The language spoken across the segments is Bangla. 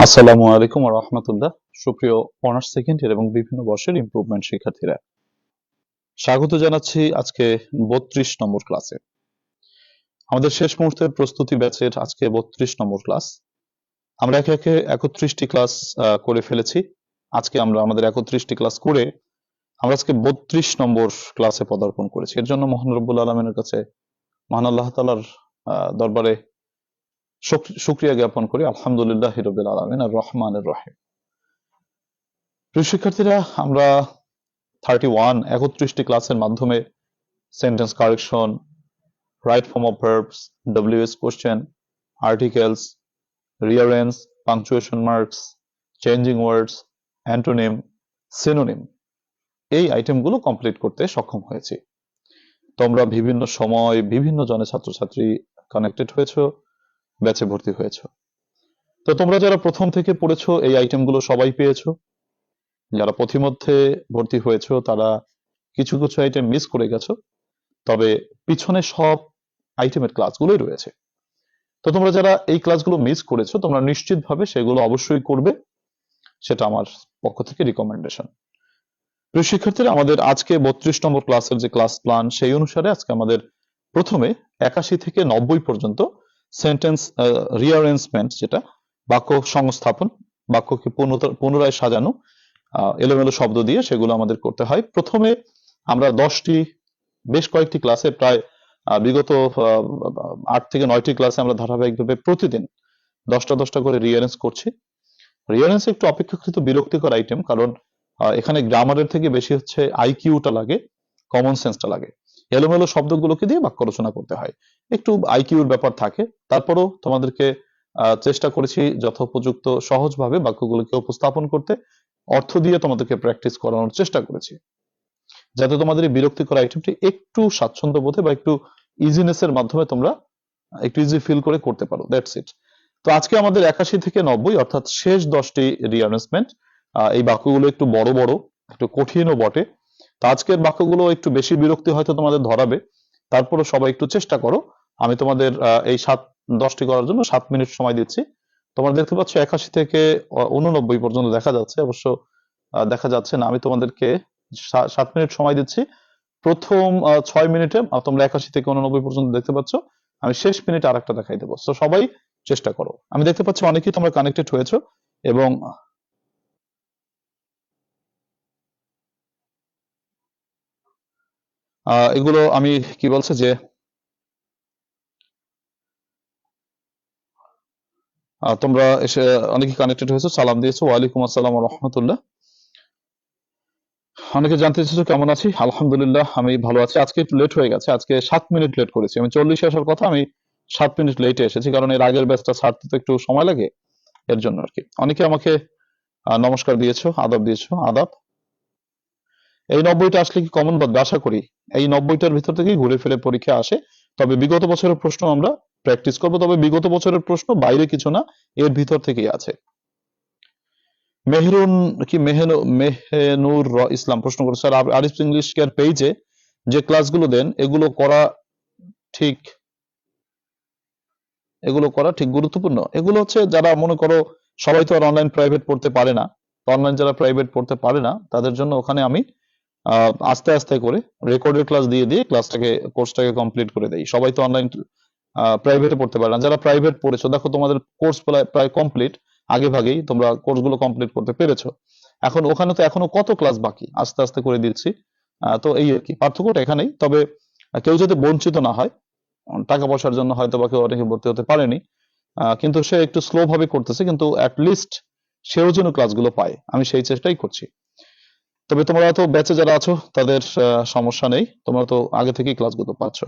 আসসালামু আলাইকুম ওয়া রাহমাতুল্লাহ। সুপ্রিয় অনার্স সেকেন্ড ইয়ার এবং বিভিন্ন বর্ষের ইমপ্রুভমেন্ট শিক্ষার্থীরা, স্বাগত জানাচ্ছি আজকে 32 নম্বর ক্লাসে। আমাদের শেষ মুহূর্তের প্রস্তুতি ব্যাচের আজকে 32 নম্বর ক্লাস। আমরা একে একে 31টি ক্লাস করে ফেলেছি। আজকে আমরা আমাদের 31টি ক্লাস করে আমরা আজকে 32 নম্বর ক্লাসে পদার্পণ করেছি। এর জন্য মহান রব্বুল আলামিনের কাছে, মহান আল্লাহ তাআলার দরবারে শুকরিয়া জ্ঞাপন করি। আলহামদুলিল্লাহি রাব্বিল আলামিন আর রহমানির রহিম। প্রিয় শিক্ষার্থীরা, আমরা 31টি ক্লাসের মাধ্যমে sentence correction, right form of verbs, WH question, articles, rearrange, punctuation marks, changing words, antonym, synonym এই আইটেমগুলো কমপ্লিট করতে সক্ষম হয়েছি। তোমরা বিভিন্ন সময় বিভিন্ন জনে ছাত্রছাত্রী কানেক্টেড হয়েছো, ব্যাচে ভর্তি হয়েছো। তো তোমরা যারা প্রথম থেকে পড়েছো এই আইটেমগুলো সবাই পেয়েছো। যারা পথিমধ্যে ভর্তি হয়েছো তারা কিছু কিছু আইটেম মিস করে গেছো, তবে পিছনে সব আইটেমের ক্লাসগুলোই রয়েছে। তো তোমরা যারা এই ক্লাসগুলো মিস করেছো তোমরা নিশ্চিতভাবে সেগুলো অবশ্যই করবে, সেটা আমার পক্ষ থেকে রিকমেন্ডেশন। প্রিয় শিক্ষার্থীরা, আমাদের আজকে 32 নম্বর ক্লাসের যে ক্লাস প্ল্যান সেই অনুসারে আজকে আমাদের প্রথমে 81 থেকে 90 পর্যন্ত সেন্টেন্স রিঅ্যারেঞ্জমেন্ট, যেটা বাক্য সংস্থাপন, বাক্যকে পুনরায় সাজানো, এলোমেলো শব্দ দিয়ে সেগুলো আমাদের করতে হয়। প্রথমে আমরা বেশ কয়েকটি ক্লাসে প্রায় বিগত 8 থেকে 9টি ক্লাসে আমরা ধারাবাহিকভাবে প্রতিদিন 10টা করে রিঅ্যারেঞ্জ করছি। রিঅ্যারেঞ্জ একটু অপেক্ষাকৃত বিরক্তিকর আইটেম, কারণ এখানে গ্রামারের থেকে বেশি হচ্ছে আইকিউটা লাগে, কমন সেন্সটা লাগে। এলোমেলো শব্দগুলোকে দিয়ে বাক্য রচনা করতে হয়, একটু আইকিউর ব্যাপার থাকে। তারপরেও তোমাদেরকে চেষ্টা করেছি যথোপযুক্ত সহজভাবে বাক্যগুলোকে উপস্থাপন করতে, অর্থ দিয়ে তোমাদেরকে প্র্যাকটিস করানোর চেষ্টা করেছি, যাতে তোমাদের এই বিরক্তিকর আইটেমটি একটু স্বাচ্ছন্দ্য বোধে বা একটু ইজিনেসের মাধ্যমে তোমরা একটু ইজি ফিল করে করতে পারো। That's it. তো আজকে আমাদের 81 থেকে 90 অর্থাৎ শেষ 10টি রিঅ্যারেঞ্জমেন্ট। এই বাক্যগুলো একটু বড় বড়, একটু কঠিনও বটে। তো আজকের বাক্যগুলো একটু বেশি বিরক্তি হয়তো তোমাদের ধরাবে, তারপরও সবাই একটু চেষ্টা করো। আমি তোমাদের এই 10টি করার জন্য 7 মিনিট সময় দিচ্ছি। তোমরা দেখতে পাচ্ছ 81 থেকে 89 পর্যন্ত দেখা যাচ্ছে, অবশ্য দেখা যাচ্ছে না। আমি তোমাদেরকে 7 মিনিট সময় দিচ্ছি। প্রথম 6 মিনিটে তোমরা 81 থেকে 89 পর্যন্ত দেখতে পাচ্ছ, আমি শেষ মিনিটে আরেকটা দেখাই দেবো। তো সবাই চেষ্টা করো। আমি দেখতে পাচ্ছি অনেকেই তোমরা কানেক্টেড হয়েছো, এবং এগুলো আমি কি বলছে যে তোমরা এসে অনেকেই কানেক্টেড হয়েছো, সালাম দিয়েছো। ওয়ালাইকুম আসসালাম ওয়া রাহমাতুল্লাহ। অনেকে জানতে চেয়েছো কেমন আছি। আলহামদুলিল্লাহ আমি ভালো আছি। আজকে একটু লেট হয়ে গেছে, আজকে 7 মিনিট লেট করেছি। আমি 40 আসার কথা, আমি 7 মিনিট লেটে এসেছি, কারণ এর আগের ব্যাচটা ছাড়তে তো একটু সময় লাগে, এর জন্য আর কি। অনেকে আমাকে নমস্কার দিয়েছো, আদাব দিয়েছো, আদাব। এই 90টা আসলে কি কমন বাদ? আশা করি এই 90টার ভিতর থেকেই ঘুরে ফিরে পরীক্ষা আসে। তবে বিগত বছরের প্রশ্ন আমরা প্র্যাকটিস করবো, তবে বিগত বছরের প্রশ্ন বাইরে কিছু না, এর ভিতর থেকেই আছে। মেহরুন কি মেহনুর ইসলাম প্রশ্ন করেছে, স্যার আরিফ ইংলিশ কেয়ার পেজে যে ক্লাসগুলো দেন ঠিক এগুলো করা ঠিক গুরুত্বপূর্ণ? এগুলো হচ্ছে যারা মনে করো, সবাই তো আর অনলাইন প্রাইভেট পড়তে পারে না। অনলাইন যারা প্রাইভেট পড়তে পারে না তাদের জন্য ওখানে আমি আস্তে আস্তে করে রেকর্ডেড ক্লাস দিয়ে দিয়ে কোর্সটাকে কমপ্লিট করে দেই। সবাই তো অনলাইন প্রাইভেটে পড়তে পারে না। যারা প্রাইভেট পড়েছো, দেখো তোমাদের কোর্স প্রায় কমপ্লিট, আগে ভাগেই তোমরা কোর্সগুলো কমপ্লিট করতে পেরেছো। এখন ওখানে তো এখনো কত ক্লাস বাকি, আস্তে আস্তে করে দিচ্ছি। তো এই আর কি পার্থক্যটা এখানেই। তবে কেউ যাতে বঞ্চিত না হয়, টাকা পয়সার জন্য হয়তো বা কেউ অনেকে ভর্তি হতে পারেনি, কিন্তু সে একটু স্লো ভাবে করতেছে, কিন্তু অ্যাটলিস্ট সেও যেন ক্লাসগুলো পায়, আমি সেই চেষ্টাই করছি। তবে তোমরা তো ব্যাচে যারা আছো তাদের সমস্যা নেই, তোমরা তো আগে থেকেই ক্লাসগুলো পাচ্ছ।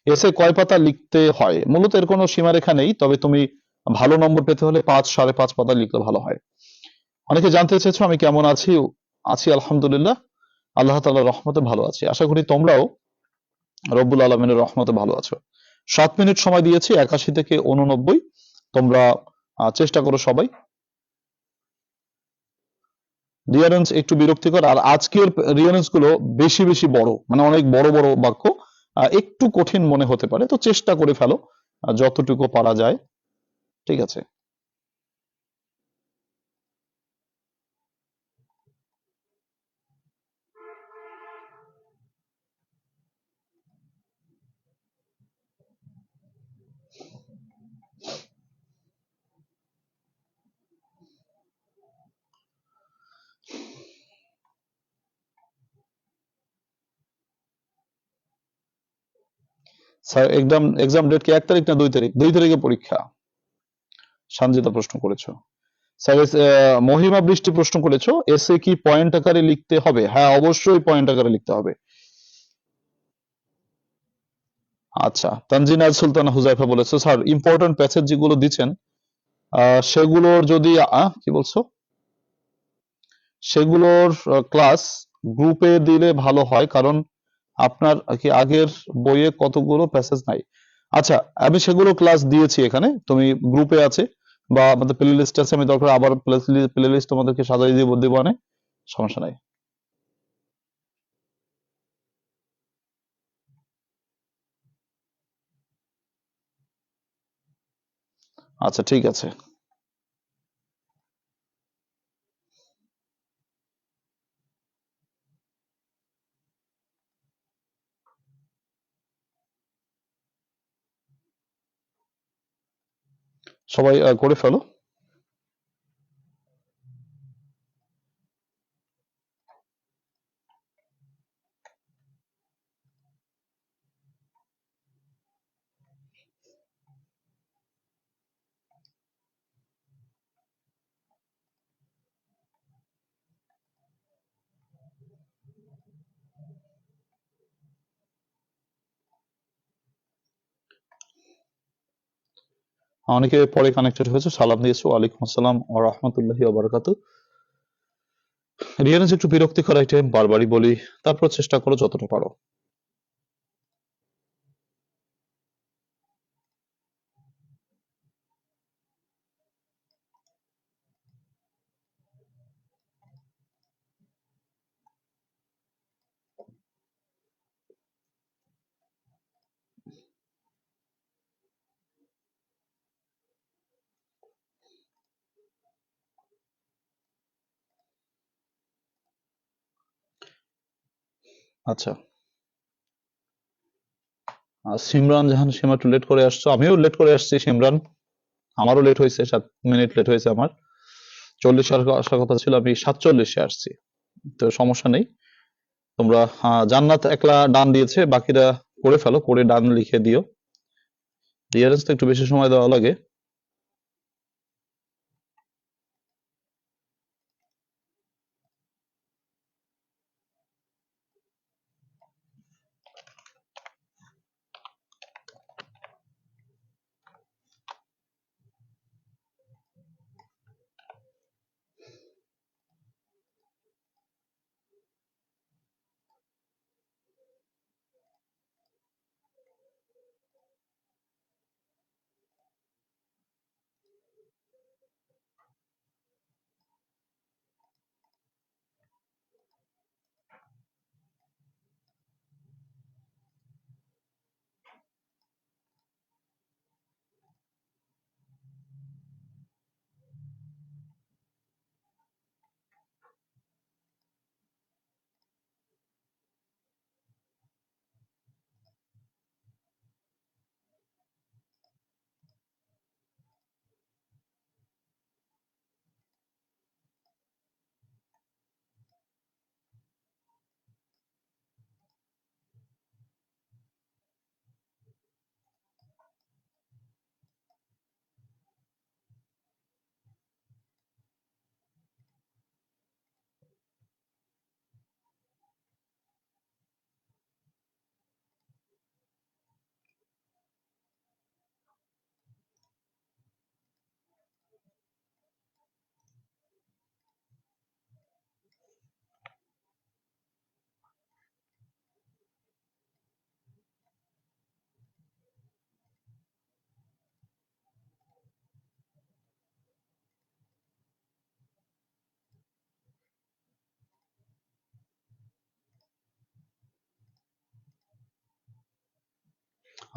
এসে কয় পাতা লিখতে হয়? মূলত এর কোনো সীমারেখা নেই, তবে তুমি ভালো নম্বর পেতে হলে 5 5.5 পাতা লিখলে ভালো হয়। অনেকে জানতে চেয়েছো আমি কেমন আছি। আছি আলহামদুলিল্লাহ, আল্লাহ তাআলার রহমতে ভালো আছি। আশা করি তোমরাও রব্বুল আলামিনের রহমতে ভালো আছো। 7 মিনিট সময় দিয়েছি 81 থেকে 89। তোমরা চেষ্টা করো সবাই। রিয়ারেন্স একটু বিরক্তিকর, আর আজকের রিয়ারেন্স গুলো বেশি বেশি বড়, মানে অনেক বড় বড় বাক্য, একটু কঠিন মনে হতে পারে। তো চেষ্টা করে ফেলো যতটুকু পারা যায়, ঠিক আছে। স্যার এক্সাম ডেট কি 1 তারিখ না 2 তারিখ? 2 তারিখে পরীক্ষা। সানজিদা প্রশ্ন করেছো। স্যার মহিমা বৃষ্টি প্রশ্ন করেছো, এসে কি পয়েন্ট আকারে লিখতে হবে? হ্যাঁ, অবশ্যই পয়েন্ট আকারে লিখতে হবে। আচ্ছা, তানজিনাজ সুলতানা হুজাইফা বলেছে, স্যার ইম্পর্টেন্ট প্যাসেজ যেগুলো দিচ্ছেন সেগুলোর যদি কি বলছো, সেগুলোর ক্লাস গ্রুপে দিলে ভালো হয়, কারণ আপনার কি আগের বইয়ে কতগুলো প্যাসেজ নাই। আচ্ছা, আমি সেগুলো ক্লাস দিয়েছি এখানে, তুমি গ্রুপে আছে বা আমাদের প্লে লিস্ট আছে, আমি দরকার আবার প্লে লিস্ট তোমাদেরকে সাজাই দিব দেবানে, সমস্যা নাই। আচ্ছা, ঠিক আছে। সবাই করে ফেলো। অনেকে পরে কানেক্টেড হয়েছে, সালাম দিয়েছো, ওয়ালাইকুম আসসালাম ওয়া রাহমাতুল্লাহি ওয়া বারাকাতুহু। রিয়াজ একটু বিরক্তিকর আইটেম, বারবারই বলি, তারপর চেষ্টা করো যতটা পারো। আচ্ছা, সিমরান জাহান সীমা একটু লেট করে আসছো, আমিও লেট করে আসছি সিমরান, আমারও লেট হয়েছে, 7 মিনিট লেট হয়েছে আমার। 40 আসার কথা ছিল, আমি 47-এ আসছি, তো সমস্যা নেই। তোমরা জান্নাত একলা ডান দিয়েছে, বাকিরা করে ফেলো, করে ডান লিখে দিও। রিয়ারেন্স তো একটু বেশি সময় দেওয়া লাগে।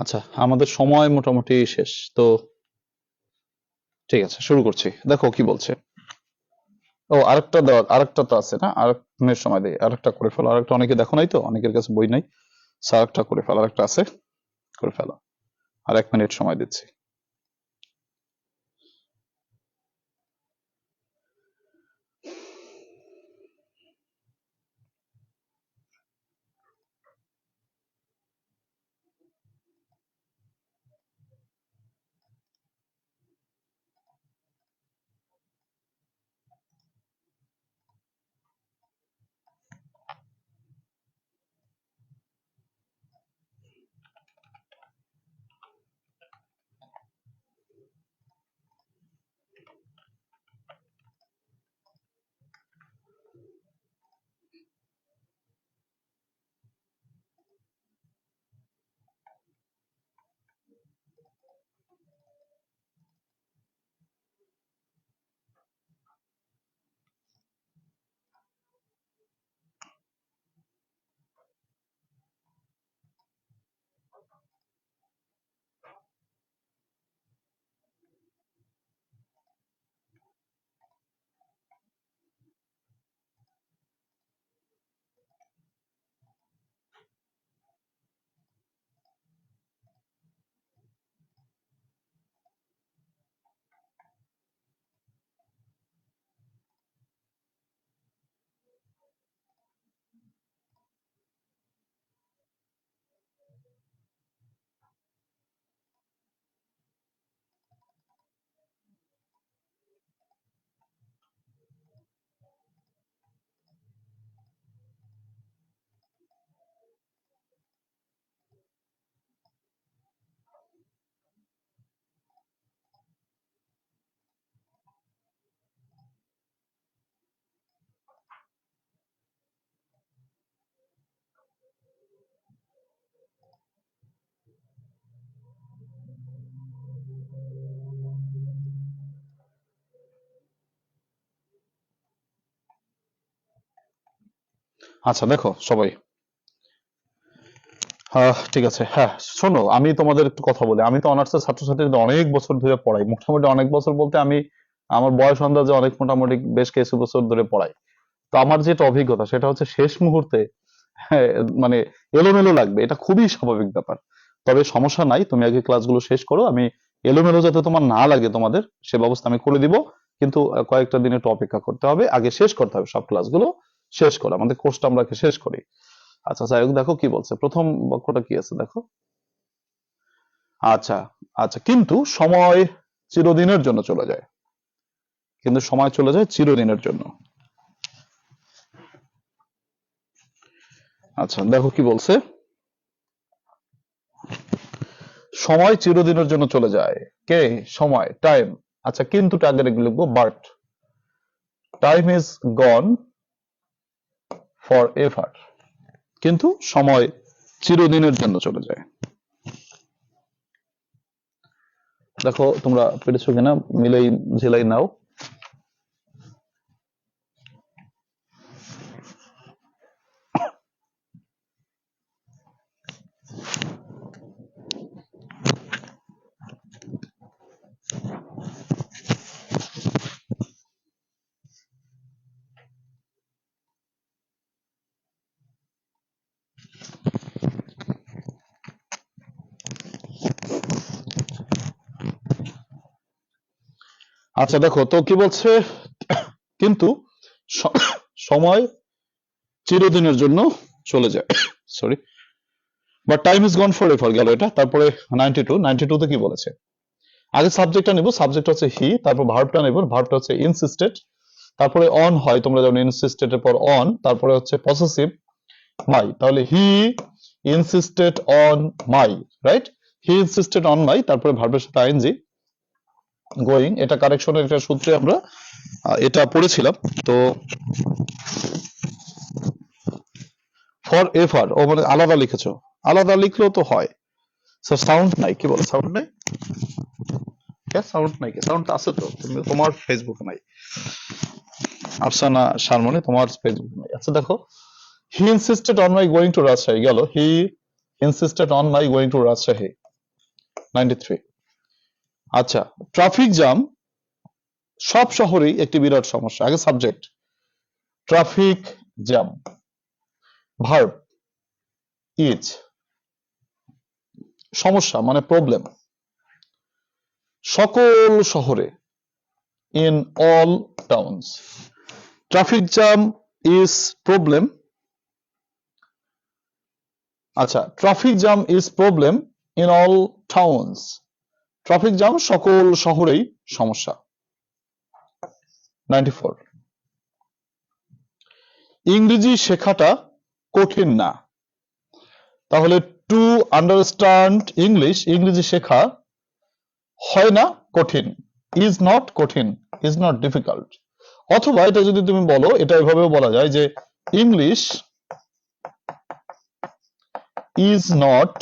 আচ্ছা, আমাদের সময় মোটামুটি শেষ তো, ঠিক আছে শুরু করছি, দেখো কি বলছে। ও, আরেকটা দেওয়ার, আরেকটা তো আছে না, আরেক মিনিট সময় দেই, আরেকটা করে ফেলো, আরেকটা অনেকে দেখো নাই তো, অনেকের কাছে বই নাই, আরেকটা করে ফেলো, আরেকটা আছে, করে ফেলো, আর 1 মিনিট সময় দিচ্ছি। আচ্ছা দেখো সবাই, ঠিক আছে। হ্যাঁ, শোনো, আমি তোমাদের একটু কথা বলি। আমি তো অনার্সের ছাত্রছাত্রীদের অনেক বছর ধরে পড়াই, মোটামুটি অনেক বছর বলতে আমি আমার বয়স আন্দাজে অনেক, মোটামুটি বেশ কিছু বছর ধরে পড়াই। তো আমার যেটা অভিজ্ঞতা সেটা হচ্ছে শেষ মুহূর্তে হ্যাঁ, মানে এলোমেলো লাগবে, এটা খুবই স্বাভাবিক ব্যাপার। তবে সমস্যা নাই, তুমি আগে ক্লাসগুলো শেষ করো। আমি এলোমেলো যাতে তোমার না লাগে তোমাদের সে ব্যবস্থা আমি করে দিব। কিন্তু কয়েকটা দিন একটু অপেক্ষা করতে হবে, আগে শেষ করতে হবে সব ক্লাসগুলো। শেষ করো, আমাদের কোর্সটা আমরা আগে শেষ করি। আচ্ছা যাই হোক, দেখো কি বলছে, প্রথম বাক্যটা কি আছে দেখো। আচ্ছা, আচ্ছা, কিন্তু সময় চিরদিনের জন্য চলে যায়। কিন্তু সময় চলে যায় চিরদিনের জন্য। আচ্ছা দেখো কি বলছে, সময় চিরদিনের জন্য চলে যায়। কে? সময়, টাইম। আচ্ছা কিন্তুটা আগে লিখবো, but time is gone for ever. কিন্তু সময় চিরদিনের জন্য চলে যায়। দেখো তোমরা পেরেছো কিনা, মিলাই ঝিলাই নাও। আচ্ছা দেখো তো কি বলছে, কিন্তু সময় চিরদিনের জন্য চলে যায়, sorry, but time is gone for ever গেল এটা। তারপরে 92 তে কি বলেছে, আগে সাবজেক্টটা নেব, সাবজেক্ট হচ্ছে হি, তারপর ভার্বটা নেব, ভার্বটা হচ্ছে ইনসিস্টেড, তারপরে অন হয়, তোমরা জানো ইনসিস্টেড এর পর অন, তারপরে হচ্ছে পসেসিভ মাই। তাহলে হি insisted on my, right? He insisted on মাই, তারপরে ভার্বের সাথে আইএনজি গোয়িং। এটা কারেকশনের একটা সূত্রে আমরা এটা পড়েছিলাম। তো ফর এভার, ও মানে আলাদা লিখেছো, আলাদা লিখলেও তো হয়। সাউন্ড নাই, কি বলে সাউন্ড নাই? সাউন্ড নাই, সাউন্ড আছে তো, তোমার ফেসবুকে নাই, আফসানা শারমনি তোমার ফেসবুকে নাই। আচ্ছা দেখো, he insisted on my going to Rajshahi গেল, he insisted on my going to Rajshahi. 93। আচ্ছা, ট্রাফিক জ্যাম সব শহরেই একটি বিরাট সমস্যা। আগে subject, traffic jam, verb is, সমস্যা মানে প্রবলেম, সকল শহরে, in all towns. Traffic jam is problem. আচ্ছা, traffic jam is problem in all towns. Traffic jam সকল শহরেই সমস্যা। 94। ইংরেজি শেখাটা কঠিন না। তাহলে টু আন্ডারস্ট্যান্ড ইংলিশ, ইংরেজি শেখা হয় না কঠিন, ইজ নট কঠিন, ইজ নট ডিফিকাল্ট। অথবা এটা যদি তুমি বলো, এটা এভাবেও বলা যায় যে ইংলিশ ইজ নট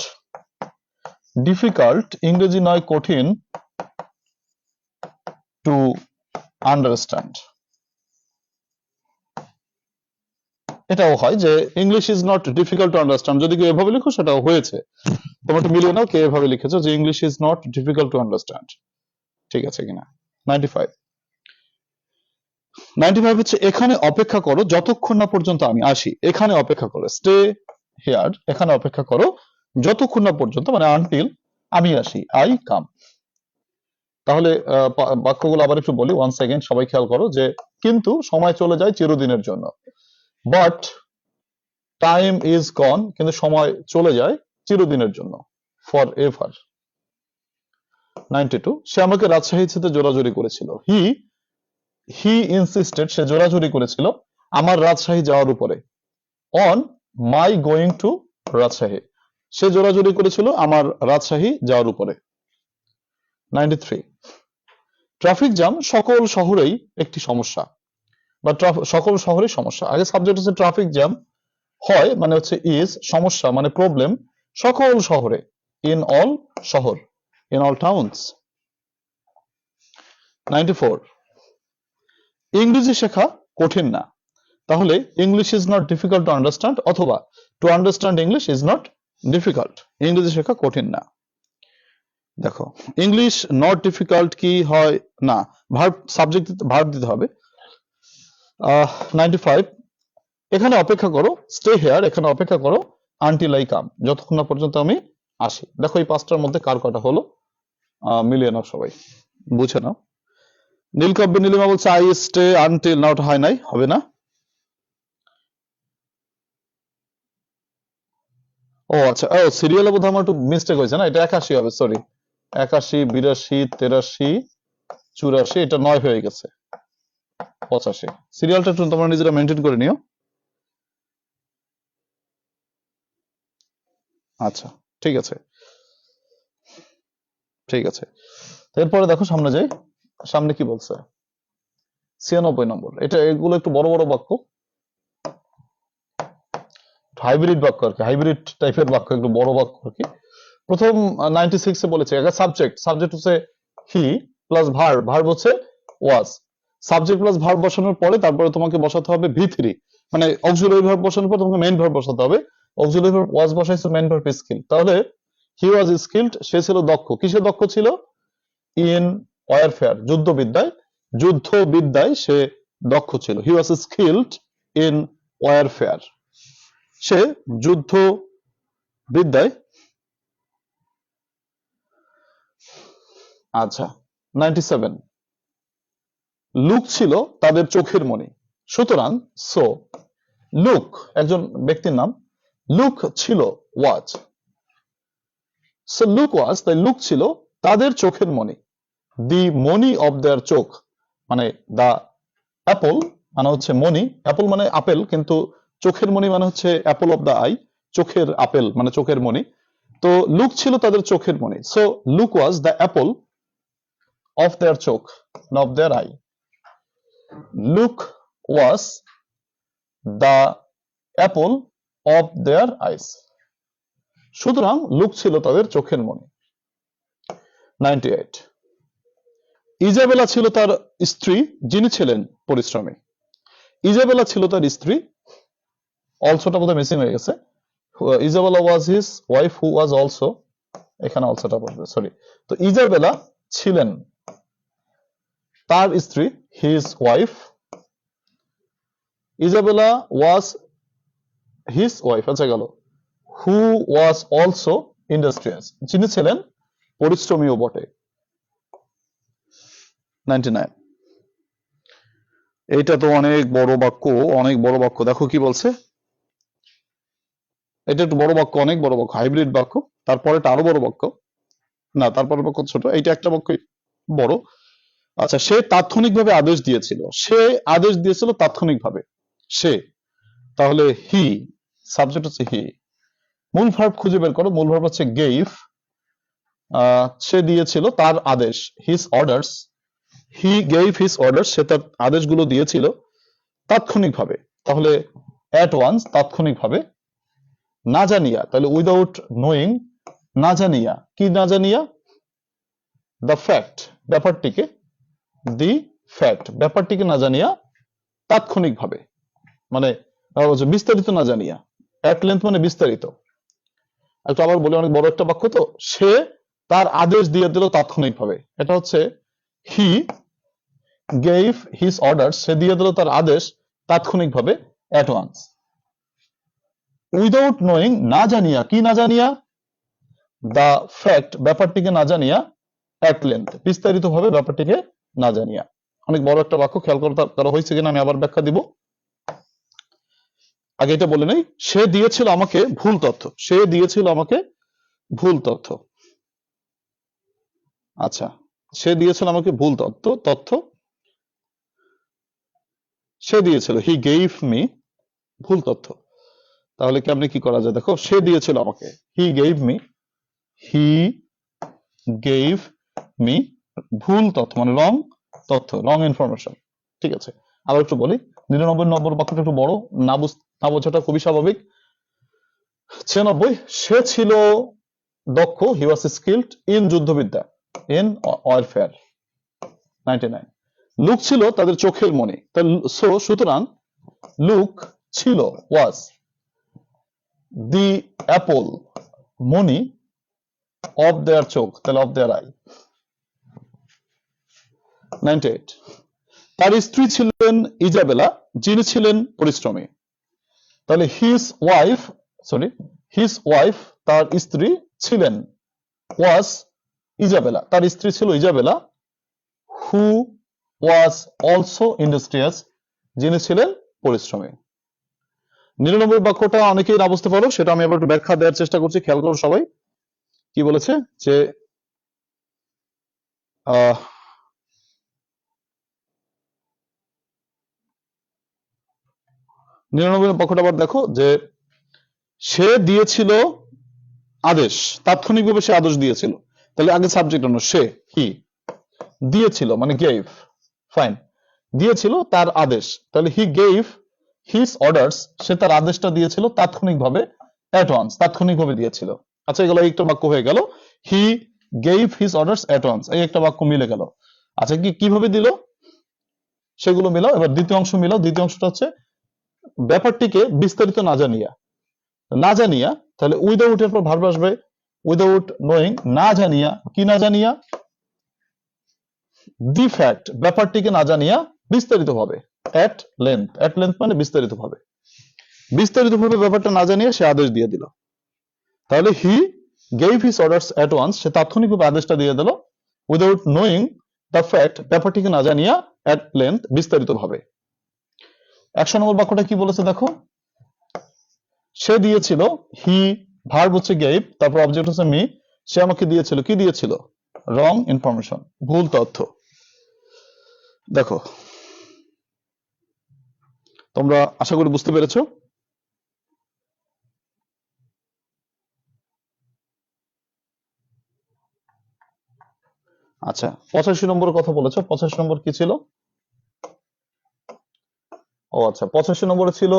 ডিফিকাল্ট, ইংরেজি নয় কঠিন, টু আন্ডারস্ট্যান্ড। এটাও হয় যে English is not difficult to understand, যদি কেউ এভাবে লিখো সেটাও হয়েছে। তোমরা একটু মিলিয়ে নাও কে এভাবে লিখেছো যে English is not difficult to understand, ঠিক আছে কিনা। 95। 95 হচ্ছে এখানে অপেক্ষা করো যতক্ষণ না পর্যন্ত আমি আসি। এখানে অপেক্ষা করো, স্টে হিয়ার, এখানে অপেক্ষা করো যতক্ষণ না পর্যন্ত, মানে আনটিল আমি আসি, আই কাম। তাহলে বাক্যগুলো আবার একটু বলি, ওয়ান সেকেন্ড, সবাই খেয়াল করো যে কিন্তু সময় চলে যায় চিরদিনের জন্য, বাট টাইম ইজ গন, কিন্তু সময় চলে যায় চিরদিনের জন্য, ফর এভার। 92। সে আমাকে রাজশাহী যেতে জোরাজুরি করেছিল, হি ইনসিস্টেড, সে জোরাজুরি করেছিল আমার রাজশাহী যাওয়ার উপরে, on my going to Rajshahi, সে জোরাজুরি করেছিল আমার রাজশাহী যাওয়ার উপরে। 93। ট্রাফিক জ্যাম সকল শহরেই একটি সমস্যা, বা সকল শহরেই সমস্যা। আগে সাবজেক্ট হচ্ছে ট্রাফিক জ্যাম, হয় মানে হচ্ছে ইজ, সমস্যা মানে প্রবলেম, সকল শহরে, ইন অল শহর, ইন অল টাউনস। 94। ইংরেজি শেখা কঠিন না। তাহলে English is not difficult to understand অথবা to understand English is not difficult, ইংরেজি শেখা কঠিন না। দেখো ইংলিশ নট ডিফিকাল্ট কি হয় না, ভার্ব সাবজেক্ট ভার্ব দিতে হবে। 95 এখানে অপেক্ষা করো, স্টে হেয়ার, এখানে অপেক্ষা করো আনটিল আই কাম, যতক্ষণ না পর্যন্ত আমি আসি। দেখো এই পাঁচটার মধ্যে কার কটা হলো, মিলিয়ে নাও সবাই, বুঝে নাও। নীলকাব্য নীলিমা বলছে আই স্টে আনটিল, না ওটা হয় নাই, হবে না। ও আচ্ছা, ও সিরিয়ালে বোধহয় আমার একটু মিস্টেক হয়েছে না, এটা 81 হবে, সরি 81 82 83 84, এটা 9 হয়ে গেছে, 85। সিরিয়ালটা একটু তোমরা নিজেরা মেনটেন করে নিও। আচ্ছা ঠিক আছে, ঠিক আছে। এরপরে দেখো সামনে যাই, সামনে কি বলছে 96 নম্বর। এটা এগুলো একটু বড় বড় বাক্য, হাইব্রিড বাক্য আর কি, হাইব্রিড টাইপের বাক্য, একটু বড় বাক্য আর কি। প্রথম 96 এ বলেছে একটা সাবজেক্ট, সাবজেক্ট হচ্ছে হি প্লাস ভার্ব, ভার্ব হচ্ছে ওয়াজ। সাবজেক্ট প্লাস ভার্ব বসানোর পরে তারপরে তোমাকে বসাতে হবে ভি3, মানে অক্সিলারি ভার্ব বসানোর পর তোমাকে মেইন ভার্ব বসাতে হবে। অক্সিলারি ভার্ব ওয়াজ বসাইছো, মেইন ভার্ব স্কিল, তাহলে হি ওয়াজ স্কিলড, সে ছিল দক্ষ। কিসে দক্ষ ছিল? ইন ওয়ারফেয়ার, যুদ্ধবিদ্যায়, যুদ্ধবিদ্যায় সে দক্ষ ছিল। হি ওয়াজ স্কিলড ইন ওয়ারফেয়ার, সে যুদ্ধ বিদ্যায়। আচ্ছা 97 লুক ছিল তাদের চোখের মণি, সুতরাং সো লুক একজন ব্যক্তির নাম, লুক ছিল ওয়াজ, সো লুক ওয়াজ, তাই লুক ছিল তাদের চোখের মণি। দি মনি অফ দেয়ার, চোখ মানে দা অ্যাপল মানে হচ্ছে মনি, অ্যাপল মানে আপেল, কিন্তু চোখের মণি মানে হচ্ছে অ্যাপল অফ দা আই, চোখের আপেল মানে চোখের মণি। তো লুক ছিল তাদের চোখের মণি, so look was the apple of their, চোখ of their eye. Look was the apple of their eyes, সুতরাং লুক ছিল তাদের চোখের মণি। 98 ইজাবেলা ছিল তার স্ত্রী, যিনি ছিলেন পরিশ্রমী। ইজাবেলা ছিল তার স্ত্রী, অলসোটা বোধহয় মিসিং হয়ে গেছে। Isabella was his wife who was also, এখানে অলসোটা পড়বে, সরি। তো ইজাবেলা ছিলেন তার স্ত্রী, his wife. Isabella was his wife, আচ্ছা গেল। হু ওয়াজ অলসো ইন্ডাস্ট্রিয়াস, যিনি ছিলেন পরিশ্রমীও বটে। 99 এইটা তো অনেক বড় বাক্য, অনেক বড় বাক্য। দেখো কি বলছে, এটা একটু বড় বাক্য, অনেক বড় বাক্য, হাইব্রিড বাক্য। তারপরে এটা আরো বড় বাক্য, না তারপরে বাক্য ছোট, এইটা একটা বাক্য বড়। আচ্ছা, সে তাৎক্ষণিকভাবে আদেশ দিয়েছিল, সে আদেশ দিয়েছিল তাৎক্ষণিকভাবে, সে, তাহলে হি, সাবজেক্ট হচ্ছে হি। মূল ভার্ব খুঁজে বের করো, মূল ভার্ব হচ্ছে গেইভ, সে দিয়েছিল তার আদেশ, হিজ অর্ডারস, হি গেইভ হিজ অর্ডারস, সে তার আদেশগুলো দিয়েছিল তাৎক্ষণিকভাবে, তাহলে অ্যাট ওয়ান্স, তাৎক্ষণিকভাবে। না জানিয়া, তাহলে উইদাউট নোয়িং, না জানিয়া, কি না জানিয়া? দ্য ফ্যাক্ট, ব্যাপারটিকে, দি ফ্যাক্ট, ব্যাপারটিকে না জানিয়া তাৎক্ষণিকভাবে, মানে বিস্তারিত না জানিয়া, অ্যাট লেন্থ মানে বিস্তারিত। একটু আবার বলে, অনেক বড় একটা বাক্য তো, সে তার আদেশ দিয়ে দিল তাৎক্ষণিকভাবে, এটা হচ্ছে হি গেভ হিজ অর্ডার, সে দিয়ে দিল তার আদেশ তাৎক্ষণিকভাবে, অ্যাট ওয়ান্স। উইদাউট নোয়িং, না জানিয়া, কি না জানিয়া? দ্য ফ্যাক্ট, ব্যাপারটিকে না জানিয়া, অ্যাট লেন্থ, বিস্তারিত ভাবে ব্যাপারটিকে না জানিয়া। অনেক বড় একটা বাক্য, খেয়াল করা হয়েছে কিনা আমি আবার ব্যাখ্যা দিব। আগে এটা বলে নেই, সে দিয়েছিল আমাকে ভুল তথ্য, সে দিয়েছিল আমাকে ভুল তথ্য। আচ্ছা, সে দিয়েছিল আমাকে ভুল তথ্য, সে দিয়েছিল, হি গেইভ মি, ভুল তথ্য। তাহলে কেমনে কি করা যায়, দেখো, সে দিয়েছিল আমাকে, হি গেইভ মি, হি গেইভ মি, ভুল তথ্য মানে রং তথ্য, রং ইনফরমেশন। ঠিক আছে, আবার একটু বলি, 99 নম্বর বাক্যটা একটু বড়, না বোঝাটা খুবই স্বাভাবিক। 96 সে ছিল দক্ষ, হি ওয়াজ স্কিলড ইন যুদ্ধবিদ্যা, ইন ওয়ারফেয়ার। 99 লুক ছিল তাদের চোখের মণি, সুতরাং লুক ছিল, ওয়াজ দি অ্যাপল মনি অফ দেয়ার চোখ, তাহলে অফ দেয়ার আই। 98 তার স্ত্রী ছিলেন ইজাবেলা, যিনি ছিলেন পরিশ্রমী। তাহলে হিজ ওয়াইফ তার স্ত্রী ছিলেন, ওয়াজ ইজাবেলা তার স্ত্রী ছিল Isabella, who was also industrious যিনি ছিলেন পরিশ্রমী। 99 বাক্যটা অনেকেই না বুঝতে পারো, সেটা আমি এবার একটু ব্যাখ্যা দেওয়ার চেষ্টা করছি, খেয়াল করো সবাই। কি বলেছে যে 99 পক্ষটা আবার দেখো, যে সে দিয়েছিল আদেশ, তাৎক্ষণিকভাবে সে আদেশ দিয়েছিল। তাহলে আগে সাবজেক্ট আনো, সে, হি, দিয়েছিল মানে গেভ, ফাইন, দিয়েছিল তার আদেশ, তাহলে হি গেভ হিজ অর্ডারস, সে তার আদেশটা দিয়েছিল তাৎক্ষণিকভাবে, অ্যাট ওয়ান্স, তাৎক্ষণিকভাবে দিয়েছিল। আচ্ছা, এগুলো একটা বাক্য হয়ে গেল, he gave his orders at once, এই একটা বাক্য মিলে গেল। আচ্ছা, কিভাবে দিল সেগুলো মিলাও। এবার দ্বিতীয় অংশ মিলাও। দ্বিতীয় অংশটা হচ্ছে ব্যাপারটিকে বিস্তারিত না জানিয়া, তাহলে উইদাউট এর পর ভার্ব আসবে, উইদাউট নোয়িং, না জানিয়া, কি না জানিয়া, দি ফ্যাক্ট, ব্যাপারটিকে না জানিয়া বিস্তারিতভাবে, অ্যাট লেন্থ মানে বিস্তারিতভাবে, ব্যাপারটা না জানিয়ে সে আদেশ দিয়ে দিল। তাহলে he gave his orders at once, সে তাৎক্ষণিকভাবে আদেশটা দিয়ে দিল, উইদাউট নোয়িং দ্য ফ্যাক্ট, ব্যাপারটিকে না জানিয়া, অ্যাট লেন্থ বিস্তারিতভাবে। 100 নম্বর বাক্যটা কি বলেছে দেখো, সে দিয়েছিল, হি, ভার্ব হচ্ছে গেভ, তারপর অবজেক্ট হচ্ছে মি, সে আমাকে দিয়েছিল, কি দিয়েছিল, রং ইনফরমেশন, ভুল তথ্য। দেখো, তোমরা আশা করি বুঝতে পেরেছো। আচ্ছা, 85 নম্বর কথা বলেছো, 85 নম্বর কি ছিল? ও আচ্ছা, 85 নম্বরে ছিল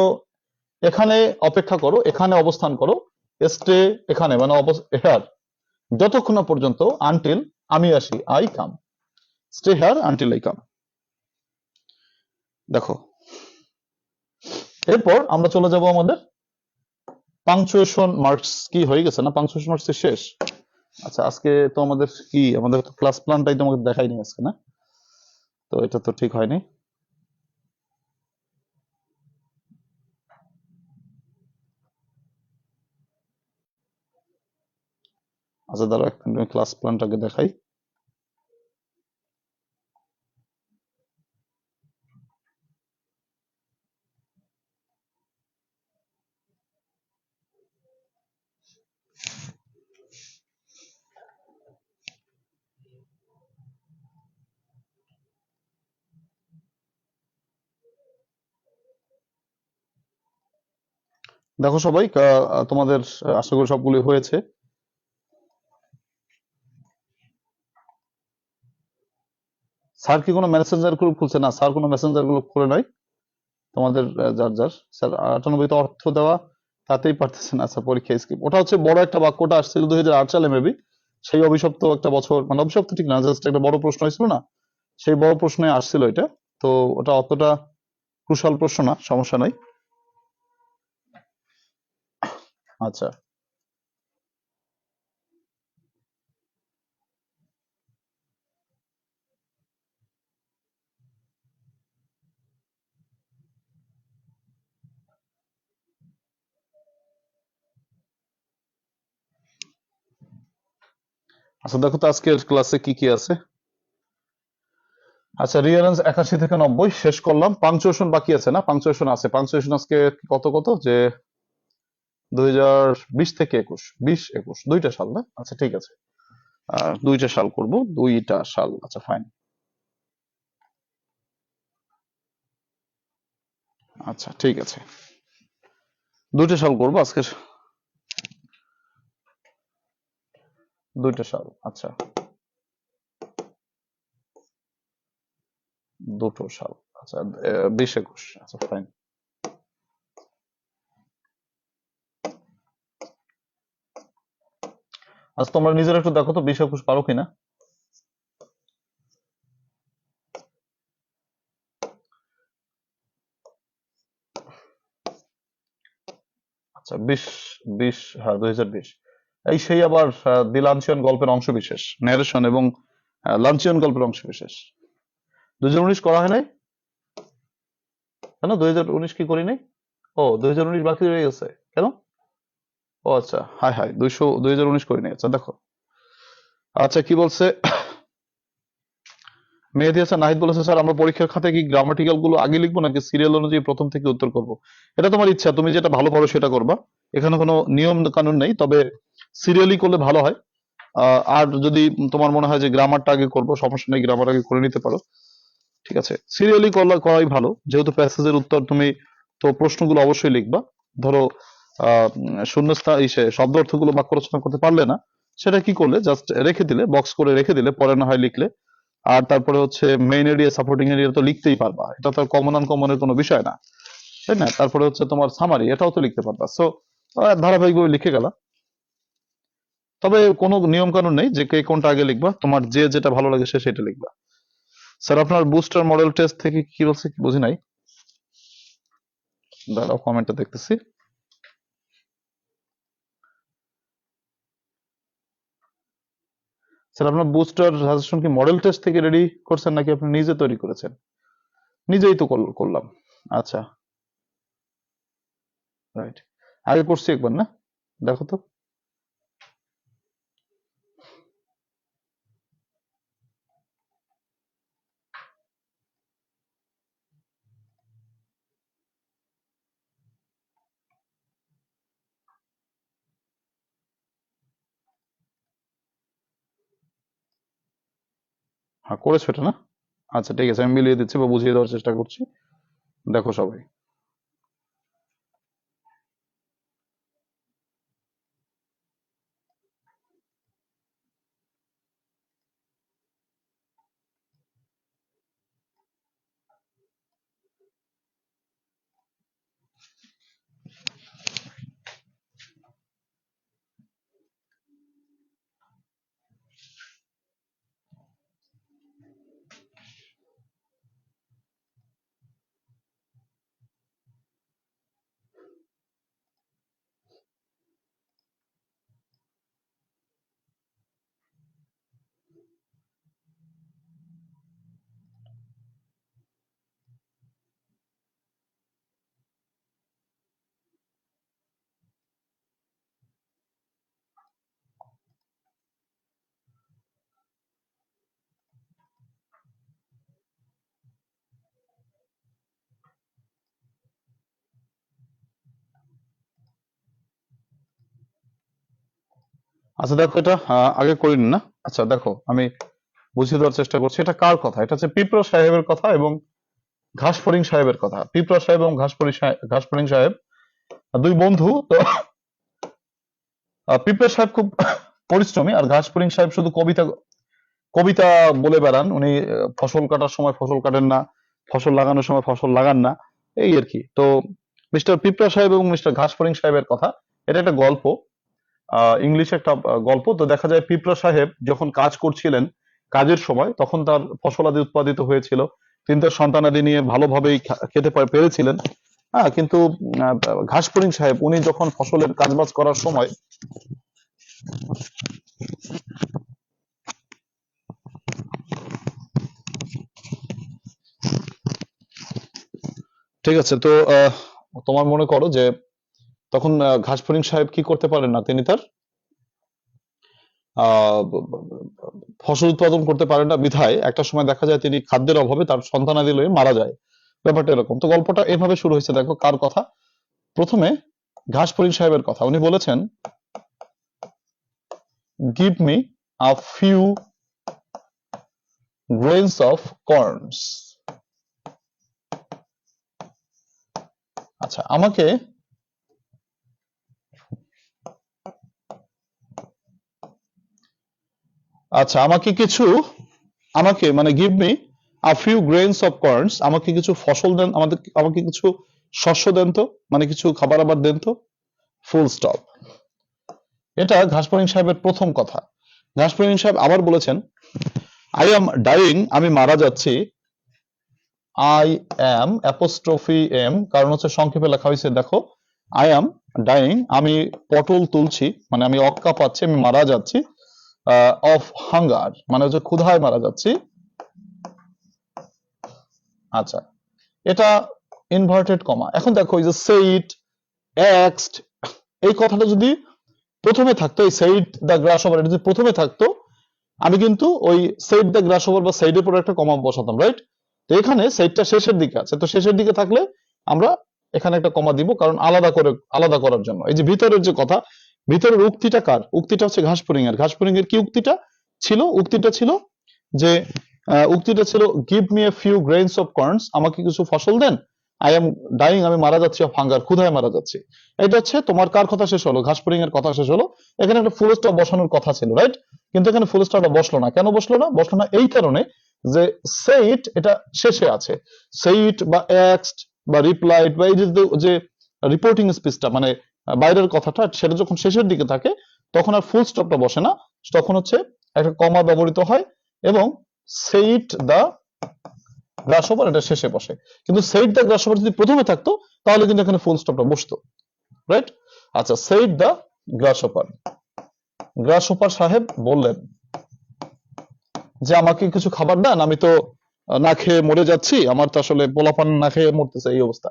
এখানে অপেক্ষা করো, এখানে অবস্থান করো, স্টে এখানে মানে হেয়ার, যতক্ষণ না পর্যন্ত, আনটিল আমি আসি, I come, stay here until I come. দেখো, এরপর আমরা চলে যাব আমাদের পাংচুয়েশন মার্কস। কি হয়ে গেছে না, পাংচুয়েশন মার্কস শেষ। আচ্ছা, আজকে তো আমাদের তো ক্লাস প্ল্যানটাই তোমাকে দেখাইনি আজকে, না? তো এটা তো ঠিক হয়নি। আচ্ছা, দাঁড়াও এক মিনিট, ক্লাস প্ল্যানটাকে দেখাই। দেখো সবাই, তোমাদের আশা করি সবগুলি হয়েছে। স্যার কি কোনো মেসেঞ্জার গ্রুপ খুলছে? না, স্যার কোনো মেসেঞ্জার গ্রুপ খুলে নাই। তোমাদের যার স্যার 98 তে অর্থ দেওয়া, তাতেই পারতেছে না। আচ্ছা, পরীক্ষা স্কিপ, ওটা হচ্ছে বড় একটা বাক্যটা আসছিল 2008 সালে মেবি, সেই অভিশপ্ত একটা বছর, মানে অভিশপ্ত ঠিক না, জাস্ট একটা বড় প্রশ্ন হয়েছিল না, সেই বড় প্রশ্নে আসছিল এটা। তো ওটা অতটা ক্রুশাল প্রশ্ন না, সমস্যা নাই। আচ্ছা, আচ্ছা দেখো তো আজকের ক্লাসে কি কি আছে। আচ্ছা, রিয়ারেন্স 81 থেকে 90 শেষ করলাম। পাংচুয়েশন বাকি আছে না? পাংচুয়েশন আছে। পাংচুয়েশন আজকে কত যে 2020 থেকে 21, 20-21 দুইটা সাল, না? আচ্ছা, ঠিক আছে, দুইটা সাল করব, দুইটা সাল। আচ্ছা, ফাইন। আচ্ছা, ঠিক আছে, দুইটা সাল করব আজকে, দুইটা সাল। আচ্ছা, দুটো সাল। আচ্ছা, 20-21। আচ্ছা, ফাইন। আচ্ছা, তোমরা নিজেরা একটু দেখো তো 20-21 পারো কিনা। আচ্ছা 20 হ্যাঁ 2020 এই সেই আবার দি লাঞ্চিয়ন গল্পের অংশ বিশেষ ন্যারেশন এবং লাঞ্চিয়ন গল্পের অংশ বিশেষ 2019 করা হয় নাই কেন 2019 কি করি নাই ও 2019 বাকি রয়ে গেছে কেন ও আচ্ছা হাই হাই 2019 করি নাই আচ্ছা দেখো আচ্ছা কি বলছে মেহেদী হাসান নাহিদ বলেছে স্যার আমরা পরীক্ষার খাতায় কি গ্রামাটিক্যাল গুলো আগে লিখবো নাকি সিরিয়াল অনুযায়ী প্রথম থেকে উত্তর করব এটা তোমার ইচ্ছা তুমি যেটা ভালো পারো সেটা করবা এখানে কোনো নিয়ম কানুন নেই তবে সিরিয়ালি করলে ভালো হয় আর যদি তোমার মনে হয় যে গ্রামারটা আগে করবো সমস্যা নেই গ্রামার আগে করে নিতে পারো ঠিক আছে সিরিয়ালি করাই ভালো যেহেতু প্যাসেজের উত্তর তুমি তো প্রশ্নগুলো অবশ্যই লিখবা ধরো শূন্যস্থান শব্দ অর্থগুলো বাক্য রচনা করতে পারলে না সেটা কি করলে জাস্ট রেখে দিলে বক্স করে রেখে দিলে পরে না হয় লিখলে আর তারপরে হচ্ছে মেইন এরিয়া সাপোর্টিং এরিয়া তো লিখতেই পারবা এটা তো কমন আনকমনের কোনো বিষয় না তাই না তারপরে হচ্ছে তোমার সামারি এটাও তো লিখতে পারবা সো ধারাবাহিকভাবে লিখে গেলা তবে কোনো নিয়ম কানুন নেই যে কে কোনটা আগে লিখবা তোমার যে যেটা ভালো লাগে সে সেটা লিখবা স্যার আপনার বুস্টার মডেল টেস্ট থেকে কি বলছে কি বুঝি নাই দাঁড়াও কমেন্টটা দেখতেছি স্যার আপনার বুস্টার সাজেশন কি মডেল টেস্ট থেকে রেডি করছেন নাকি আপনি নিজে তৈরি করেছেন নিজেই তো করলাম আচ্ছা রাইট আগে করছি একবার না দেখো তো হ্যাঁ করেছো এটা না আচ্ছা ঠিক আছে আমি মিলিয়ে দিচ্ছি বা বুঝিয়ে দেওয়ার চেষ্টা করছি দেখো সবাই আচ্ছা দেখো এটা আগে করিনি না আচ্ছা দেখো আমি বুঝিয়ে দেওয়ার চেষ্টা করছি এটা কার কথা এটা হচ্ছে পিঁপড়া সাহেবের কথা এবং ঘাসফড়িং সাহেবের কথা পিঁপড়া সাহেব এবং ঘাসফড়িং সাহেব দুই বন্ধু তো পিঁপড়া সাহেব খুব পরিশ্রমী আর ঘাসফড়িং সাহেব শুধু কবিতা কবিতা বলে বেড়ান উনি ফসল কাটার সময় ফসল কাটেন না ফসল লাগানোর সময় ফসল লাগান না এই আর কি তো মিস্টার পিঁপড়া সাহেব এবং মিস্টার ঘাসফড়িং সাহেবের কথা এটা একটা গল্প ইংলিশে একটা গল্প তো দেখা যায় পিঁপড়া সাহেব যখন কাজ করছিলেন কাজের সময় তখন তার ফসলাদি উৎপাদিত হয়েছিল তিনি তার সন্তানাদি নিয়ে ভালোভাবেই খেতে পেরেছিলেন হ্যাঁ কিন্তু ঘাসফড়িং সাহেব উনি যখন ফসলের কাজবাজ করার সময় ঠিক আছে তো তোমার মনে করো যে তখন ঘাসফড়িং সাহেব কি করতে পারেন না তিনি তার ফসল উৎপাদন করতে পারেন না বিধায় একটা সময় দেখা যায় তিনি খাদ্যের অভাবে তার সন্তানাদি লয়ে মারা যায় ব্যাপারটা এরকম তো গল্পটা এভাবে শুরু হয়েছে দেখো কার কথা প্রথমে ঘাসফড়িং সাহেবের কথা উনি বলেছেন give me a few grains of corns আচ্ছা আমাকে আমাকে মানে give me a few grains of corns আমাকে কিছু ফসল দেন আমাকে কিছু শস্য দেন তো মানে কিছু খাবার আবার দেন তো ফুল স্টপ এটা ঘাসফড়িং সাহেবের প্রথম কথা ঘাসফড়িং সাহেব আবার বলেছেন আই এম ডাইং আমি মারা যাচ্ছি আই এম অ্যাপোস্ট্রফি এম কারণ হচ্ছে সংক্ষেপে লেখা হয়েছে দেখো আই এম ডাইং, আমি পটল তুলছি, মানে আমি অক্কা পাচ্ছি, আমি মারা যাচ্ছি, অফ হাঙ্গার মানে হচ্ছে ক্ষুধায় মারা যাচ্ছি। আচ্ছা, এটা ইনভার্টেড কমা। এখন দেখো এই যে সেইট, এক্সড, এই কথাটা যদি প্রথমে থাকতো, এই সেইট দ্য গ্রাসহপার এটা যদি প্রথমে থাকতো, আমি কিন্তু ওই সেইট দ্য গ্রাসহপার বা সেইডের পরে একটা কমা বসাতাম, রাইট? তো এখানে সেইটটা শেষের দিকে আছে, তো শেষের দিকে থাকলে আমরা এখানে একটা কমা দিব, কারণ আলাদা করার জন্য। এই যে ভিতরের যে কথা, ভিতরের উক্তিটা কার? উক্তিটা হচ্ছে ঘাসফড়িং এর। ঘাসফড়িং এর কি উক্তিটা ছিল? উক্তিটা ছিল যে give me a few grains of corns, আমাকে কিছু ফসল দেন, আই এম ডাইং, আমি মারা যাচ্ছি অফ হাঙ্গার, ক্ষুধায় মারা যাচ্ছি। এটা হচ্ছে তোমার কার কথা শেষ হলো? ঘাসফড়িং এর কথা শেষ হলো। এখানে একটা ফুল স্টপ বসানোর কথা ছিল, রাইট? কিন্তু এখানে ফুল স্টপটা বসলো না। কেন বসলো না? বসলো না এই কারণে যে সেইট এটা শেষে আছে। সেইট বা এক্সড বা রিপ্লাইড বা এই যে রিপোর্টিং স্পিচটা, মানে বাইরের কথাটা, সেটা যখন শেষের দিকে থাকে তখন আর ফুল স্টপটা বসে না, তখন হচ্ছে একটা কমা ব্যবহৃত হয় এবং সেইট দা গ্রাসহপার এটা শেষে বসে। কিন্তু সেইট দা গ্রাসহপার যদি প্রথমে থাকতো তাহলে কিন্তু এখানে ফুল স্টপটা বসতো, রাইট? আচ্ছা, সেইট দা গ্রাসহপার, গ্রাসহপার সাহেব বললেন যে আমাকে কিছু খাবার দেন, আমি তো না খেয়ে মরে যাচ্ছি, আমার তো আসলে পোলাপান না খেয়ে মরতেছে, এই অবস্থা।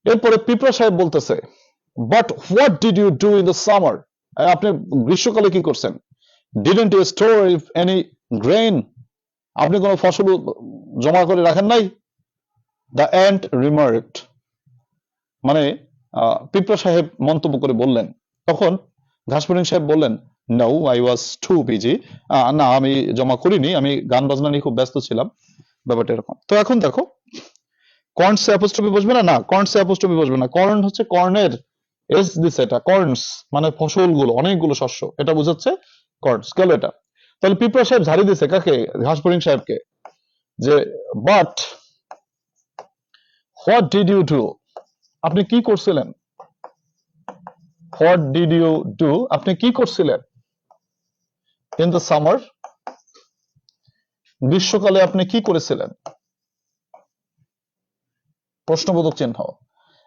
এরপরে পিঁপড়া সাহেব বলতেছে, but what did you do in the summer, আপনি গ্রীষ্মকালে কি করছেন? Didn't you store any grain, আপনি কোনো ফসল জমা করে রাখেন নাই? দ্য অ্যান্ট রিমার্কড, মানে পিঁপড়া সাহেব মন্তব্য করে বললেন। তখন ঘাসফড়িং সাহেব বললেন, no I was too busy, না আমি জমা করিনি, আমি গান বাজনা নিয়ে খুব ব্যস্ত ছিলাম, ব্যাপারটা এরকম। তো এখন দেখো, কর্ন সে অ্যাপোস্ট্রফি বসবে না, না কর্ন সে অ্যাপোস্ট্রফি বসবে না। কর্ন হচ্ছে কর্নের এস দিছে, এটা কর্নস মানে ফসলগুলো, অনেকগুলো শস্য, এটা বোঝাচ্ছে কর্নস, গেল এটা। তাহলে পিঁপড়া সাহেব ঝাড়ি দিছে কাকে? ঘাসফড়িং সাহেবকে, যে but what did you do, আপনি কি করছিলেন? হোয়াট ডিড ইউ ডু, আপনি কি করছিলেন? ইন দ্য সামার, গ্রীষ্মকালে আপনি কি করেছিলেন? প্রশ্নবোধক চিহ্ন।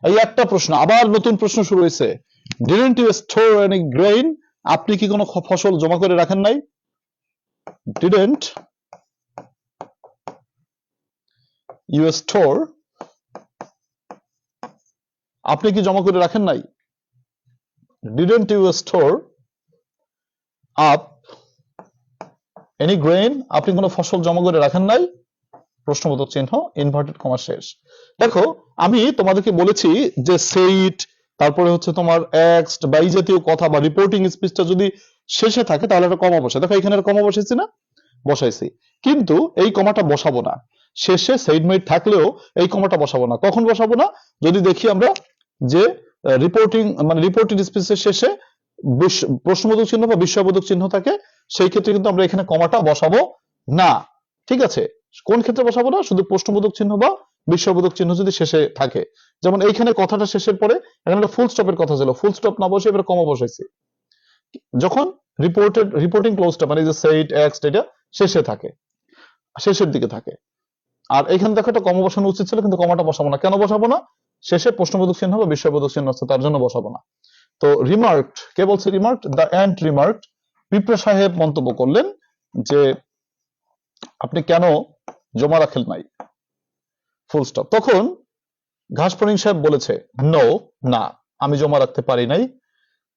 এই একটা প্রশ্ন, আবার নতুন প্রশ্ন শুরু হয়েছে। Didn't you store any grain, আপনি কি কোনো ফসল জমা করে রাখেন নাই? ডিডন্ট ইউ স্টোর, আপনি কি জমা করে রাখেন নাই? Didn't you store up any grain, আপনি কোনো ফসল জমা করে রাখেন নাই? প্রশ্নবোধক চিহ্ন, ইনভার্টেড কমা শেষ। দেখো, আমি তোমাদেরকে বলেছি যে সেইট, তারপরে হচ্ছে তোমার এক্সড বা এই জাতীয় কথা বা রিপোর্টিং স্পিচটা যদি শেষে থাকে তাহলে একটা কমা বসে। দেখো এখানে একটা কমা বসাইছি না? বসাইছি, কিন্তু এই কমাটা বসাবো না। শেষে সেইডমেট থাকলেও এই কমাটা বসাবো না। কখন বসাবো না? যদি দেখি আমরা যে রিপোর্টিং মানে রিপোর্টেড স্পিচের শেষে প্রশ্নবোধক চিহ্ন বা বিস্ময়বোধক চিহ্ন থাকে, সেই ক্ষেত্রে কিন্তু আমরা এখানে কমাটা বসাবো না। ঠিক আছে? কোন ক্ষেত্রে বসাবো না? শুধু প্রশ্নবোধক চিহ্ন বা বিস্ময়বোধক চিহ্ন যদি শেষে থাকে। যেমন এইখানে কথাটা শেষের পরে এখানে একটা ফুল স্টপের কথা ছিল, ফুল স্টপ না বসে এবার কমা বসাইছি। যখন রিপোর্টিং ক্লোজটা মানে যে সেইট এক্সড এটা শেষে থাকে, শেষের দিকে থাকে। আর এখানে দেখো একটা কমা বসানো উচিত ছিল, কিন্তু কমাটা বসাবো না। কেন বসাবো না? শেষে প্রশ্নবোধক চিহ্ন বা বিস্ময়বোধক চিহ্ন আছে, তার জন্য বসাবো না। তো রিমার্কড, কে বলছে রিমার্কড? দ্য অ্যান্ট রিমার্কড, পিঁপড়া সাহেব মন্তব্য করলেন যে আপনি কেন জমা রাখেন নাই, ফুল স্টপ। তখন ঘাসফড়িং সাহেব বলেছে, নো, না, আমি জমা রাখতে পারি নাই,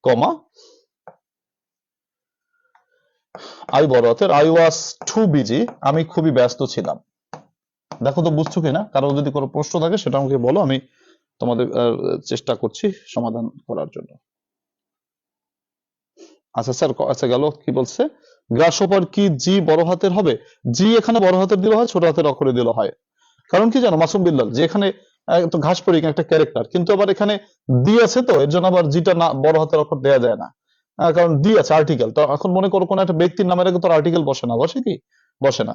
কমা, আই বড় হাতের, আই ওয়াজ টু বিজি, আমি খুবই ব্যস্ত ছিলাম। দেখো তো বুঝছো কিনা? কারো যদি কোনো প্রশ্ন থাকে সেটা আমাকে বলো, আমি তোমাদের চেষ্টা করছি সমাধান করার জন্য। আচ্ছা স্যার, আচ্ছা গেল। কি বলছে? গ্রাসহপার কি জি বড় হাতের হবে? জি এখানে বড় হাতের দিলে হয়, ছোট হাতের অক্ষরে দিলে হয়। কারণ কি জানো মাসুম বিল্লাল, যে এখানে তো ঘাসফড়িং একটা ক্যারেক্টার, কিন্তু আবার এখানে দি আছে, তো এর জন্য আবার জিটা না বড় হাতের অক্ষর দেয়া যায় না, কারণ দি আছে আর্টিকেল। তো এখন মনে করো কোন একটা ব্যক্তির নামের আগে তো আর্টিকেল বসে না, বসে কি? বসে না।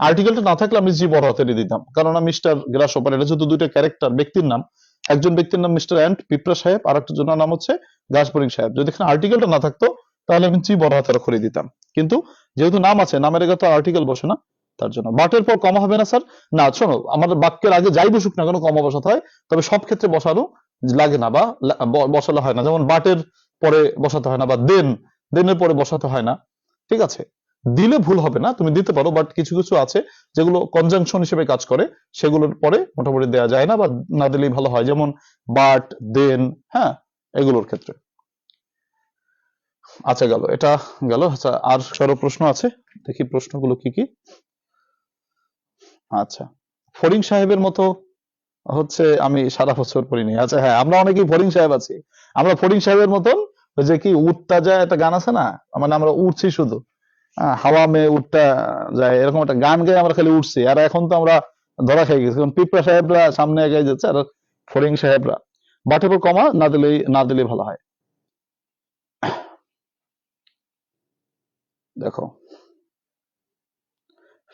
আর্টিকেলটা না থাকলে আমি জি বড় হাতেরই দিতাম, কারণ মিস্টার গ্রাসহপার এটা যেহেতু দুইটা ক্যারেক্টার, ব্যক্তির নাম, একজন ব্যক্তির নাম মিস্টার অ্যান্ট পিঁপড়া সাহেব, আর একটা জনের নাম হচ্ছে ঘাসফড়িং সাহেব। যদি এখানে আর্টিকেলটা না থাকতো তাহলে আমি জি বড় হাতের অক্ষরে দিতাম, কিন্তু যেহেতু নাম আছে, নামের আগে তো আর্টিকেল বসে না, তার জন্য। বাটের পর কমা হবে না স্যার? না, শোনো, আমাদের বাক্যের আগে যাই বসুক না কেন কমা বসাতে হয়, তবে সব ক্ষেত্রে বসানো লাগে না বা বসালে হয় না, যেমন বাটের পরে বসাতে হয় না বা দেনের পরে বসাতে হয় না। ঠিক আছে, দিলে ভুল হবে না, তুমি দিতে পারো, বাট কিছু কিছু আছে যেগুলো কনজাংশন হিসেবে কাজ করে, সেগুলোর পরে মোটামুটি দেয়া যায় না বা না দিলেই ভালো হয়, যেমন বাট, দেন, হ্যাঁ, এগুলোর ক্ষেত্রে। আচ্ছা, গেল এটা, গেল। আচ্ছা, আর কারো প্রশ্ন আছে? দেখি প্রশ্নগুলো কি কি। আচ্ছা, ফরিং সাহেবের মতো হচ্ছে আমি সারা বছর পড়িনি। আচ্ছা, হ্যাঁ, আমরা অনেকেই ফরিং সাহেব আছি। আমরা ফরিং সাহেবের মতন ওই যে কি উঠতা যায় একটা গান আছে না, মানে আমরা উঠছি শুধু, হাওয়া মে উঠতা যায়, এরকম একটা গান গায়ে আমরা খালি উঠছি। আর এখন তো আমরা ধরা খেয়ে গেছি, কারণ পিঁপড়া সাহেবরা সামনে এগিয়ে যাচ্ছে আর ফরিং সাহেবরা বাটের উপর কমা না দিলেই ভালো হয়। দেখো,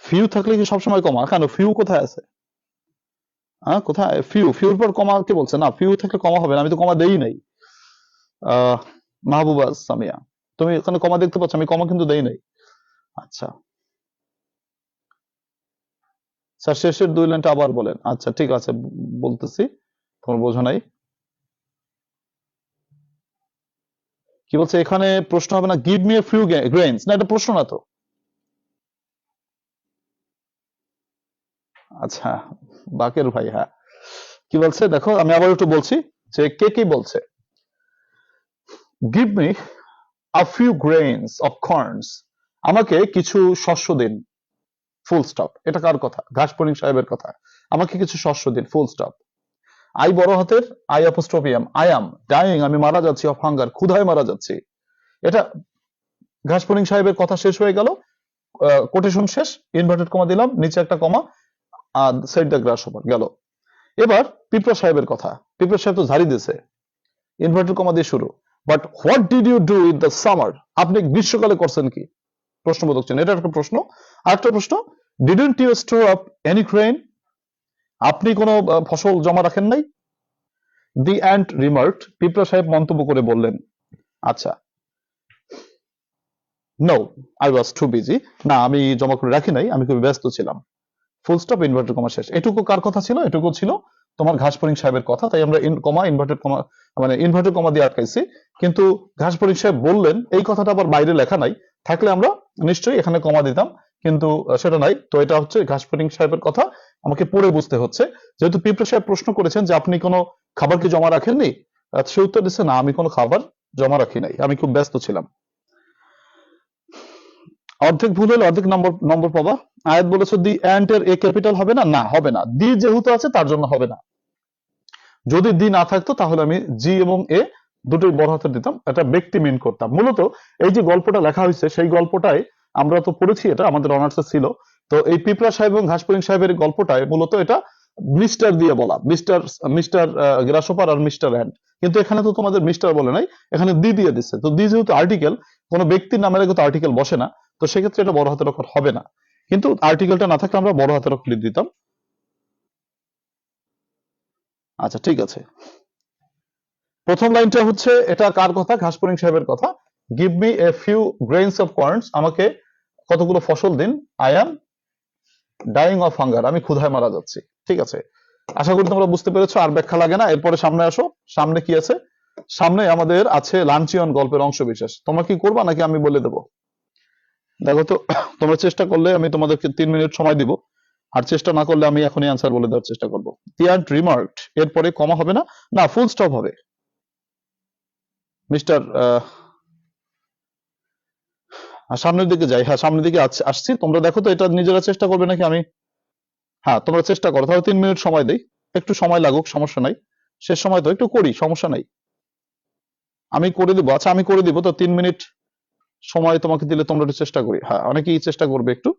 ফিউ থাকলে কি সবসময় কমা? কেন, ফিউ কোথায় আছে? হ্যাঁ, কোথায় ফিউর পর কমা কে বলছে? না, ফিউ থাকলে কমা হবে না, আমি তো কমা দেই নাই। আহ মাহবুবা সামিয়া, তুমি এখানে কমা দেখতে পাচ্ছ? আমি কমা কিন্তু দেই নাই। আচ্ছা স্যার, শেষের 2 লাইনটা আবার বলেন। আচ্ছা, ঠিক আছে, বলতেছি, তোমার বোঝা নাই। কি বলছে এখানে? প্রশ্ন হবে না, give me a few grains, না এটা প্রশ্ন না তো। আচ্ছা, বাকের ভাই, হ্যাঁ, কি বলছে দেখো, আমি আবার একটু বলছি যে কে কি বলছে। Give me a few grains of corns, আমাকে কিছু শস্য দিন, ফুল স্টপ। এটা কার কথা? ঘাসপনিক সাহেবের কথা। আমাকে কিছু শস্য দিন, ফুল স্টপ। আই বড় হাতের, I apostrophe M, I am dying, আমি মারা যাচ্ছি, অফ হাঙ্গার, ক্ষুধায় মারা যাচ্ছি। এটা ঘাসপনিক সাহেবের কথা শেষ হয়ে গেল, কোটেশন শেষ, ইনভার্টেড কমা দিলাম, নিচে একটা কমা, আর সেট দ্য গ্রাস ওভার, গেল। এবার পিঁপড়া সাহেবের কথা, পিঁপড়া সাহেব তো ঝাড়ি দিছে, ইনভার্টেড কমা দিয়ে শুরু, but what did you do in the summer, আপনি গ্রীষ্মকালে করছেন কি? প্রশ্নবোধক চিহ্ন, এটা একটা প্রশ্ন। আরেকটা প্রশ্ন, didn't you store up any grain, আপনি কোনো ফসল জমা রাখেন নাই? দি অ্যান্ট রিমার্কড, পিঁপড়া সাহেব মন্তব্য করে বললেন। আচ্ছা, no, I was too busy, না আমি জমা করে রাখি নাই, আমি খুব ব্যস্ত ছিলাম। ফুল স্টপ, ইনভার্টেড কমা শেষ। এটুকু কার কথা ছিল? এটুকু ছিল তোমার ঘাসফড়িং সাহেবের কথা, তাই আমরা ইনভার্টেড কমা, মানে ইনভার্টেড কমা দিয়ে আটকাইছি। কিন্তু ঘাসফড়িং সাহেব বললেন এই কথাটা আবার বাইরে লেখা নাই, থাকলে আমরা নিশ্চয়ই এখানে কমা দিতাম, কিন্তু সেটা নাই। তো এটা হচ্ছে ঘাসফড়িং সাহেবের কথা, আমাকে পড়ে বুঝতে হচ্ছে। যেহেতু পিঁপড়া সাহেব প্রশ্ন করেছেন যে আপনি কোনো খাবার কি জমা রাখেননি, সে উত্তর দিচ্ছে না, আমি কোনো খাবার জমা রাখি নাই, আমি খুব ব্যস্ত ছিলাম। অর্ধেক ভুল হলে অর্ধেক নম্বর নম্বর পাবা। আয়াত বলেছে দি অ্যান্ট এর এ ক্যাপিটাল হবে না, না হবে না, দি যেহেতু আছে তার জন্য হবে না। যদি দি না থাকতো তাহলে আমি জি এবং এ দুটোই বড় হাতে দিতাম, এটা ব্যক্তি মিন করতাম। মূলত এই যে গল্পটা লেখা হয়েছে সেই গল্পটাই আমরা তো পড়েছি, এটা আমাদের অনার্সে ছিল। তো এই পিঁপড়া সাহেব এবং ঘাসফড়িং সাহেবের গল্পটায় মূলত এটা মিস্টার দিয়ে বলা, মিস্টার মিস্টার গ্রাসোপার আর মিস্টার অ্যান্ড, কিন্তু এখানে তো তোমাদের মিস্টার বলে নাই, এখানে দি দিয়ে দিচ্ছে। তো দি যেহেতু আর্টিকেল, কোনো ব্যক্তির নামের আগে তো আর্টিকেল বসে না, তো সেক্ষেত্রে এটা বড় হাতের অক্ষর হবে না, কিন্তু আর্টিকেলটা না থাকলে আমরা বড় হাতের অক্ষর দিতাম। আচ্ছা, ঠিক আছে, প্রথম লাইনটা হচ্ছে এটা কার কথা? ঘাসফড়িং সাহেবের কথা। Give me a few grains of corns, আমাকে কতগুলো ফসল দিন। I am dying of hunger, আমি ক্ষুধায় মারা যাচ্ছি। ঠিক আছে, আশা করি তোমরা বুঝতে পেরেছো, আর ব্যাখ্যা লাগে না। এরপরে সামনে আসো, সামনে কি আছে? সামনে আমাদের আছে লাঞ্চিয়ন গল্পের অংশ বিশেষ। তোমরা কি করবা নাকি আমি বলে দেবো? দেখো তো, তোমরা চেষ্টা করলে আমি তোমাদেরকে 3 মিনিট সময় দিব, আর চেষ্টা না করলে আমি এখনই অ্যান্সার বলে দেওয়ার চেষ্টা করবো। দি অ্যান্ট রিমার্কড, এরপরে কমা হবে না, না ফুল স্টপ হবে। মিস্টার, সামনের দিকে যাই, হ্যাঁ সামনের দিকে আসছি, তোমরা দেখো তো এটা নিজেরা চেষ্টা করবে নাকি আমি? হ্যাঁ, তোমরা চেষ্টা করো, তাহলে 3 মিনিট সময় দেই, একটু সময় লাগুক, সমস্যা নাই, শেষ সময় তো একটু করি, সমস্যা নাই, আমি করে দিব। আচ্ছা, আমি করে দিব, তো 3 মিনিট সময় তোমাকে দিলে তোমরা একটু চেষ্টা করি, হ্যাঁ অনেকেই চেষ্টা করবে একটু,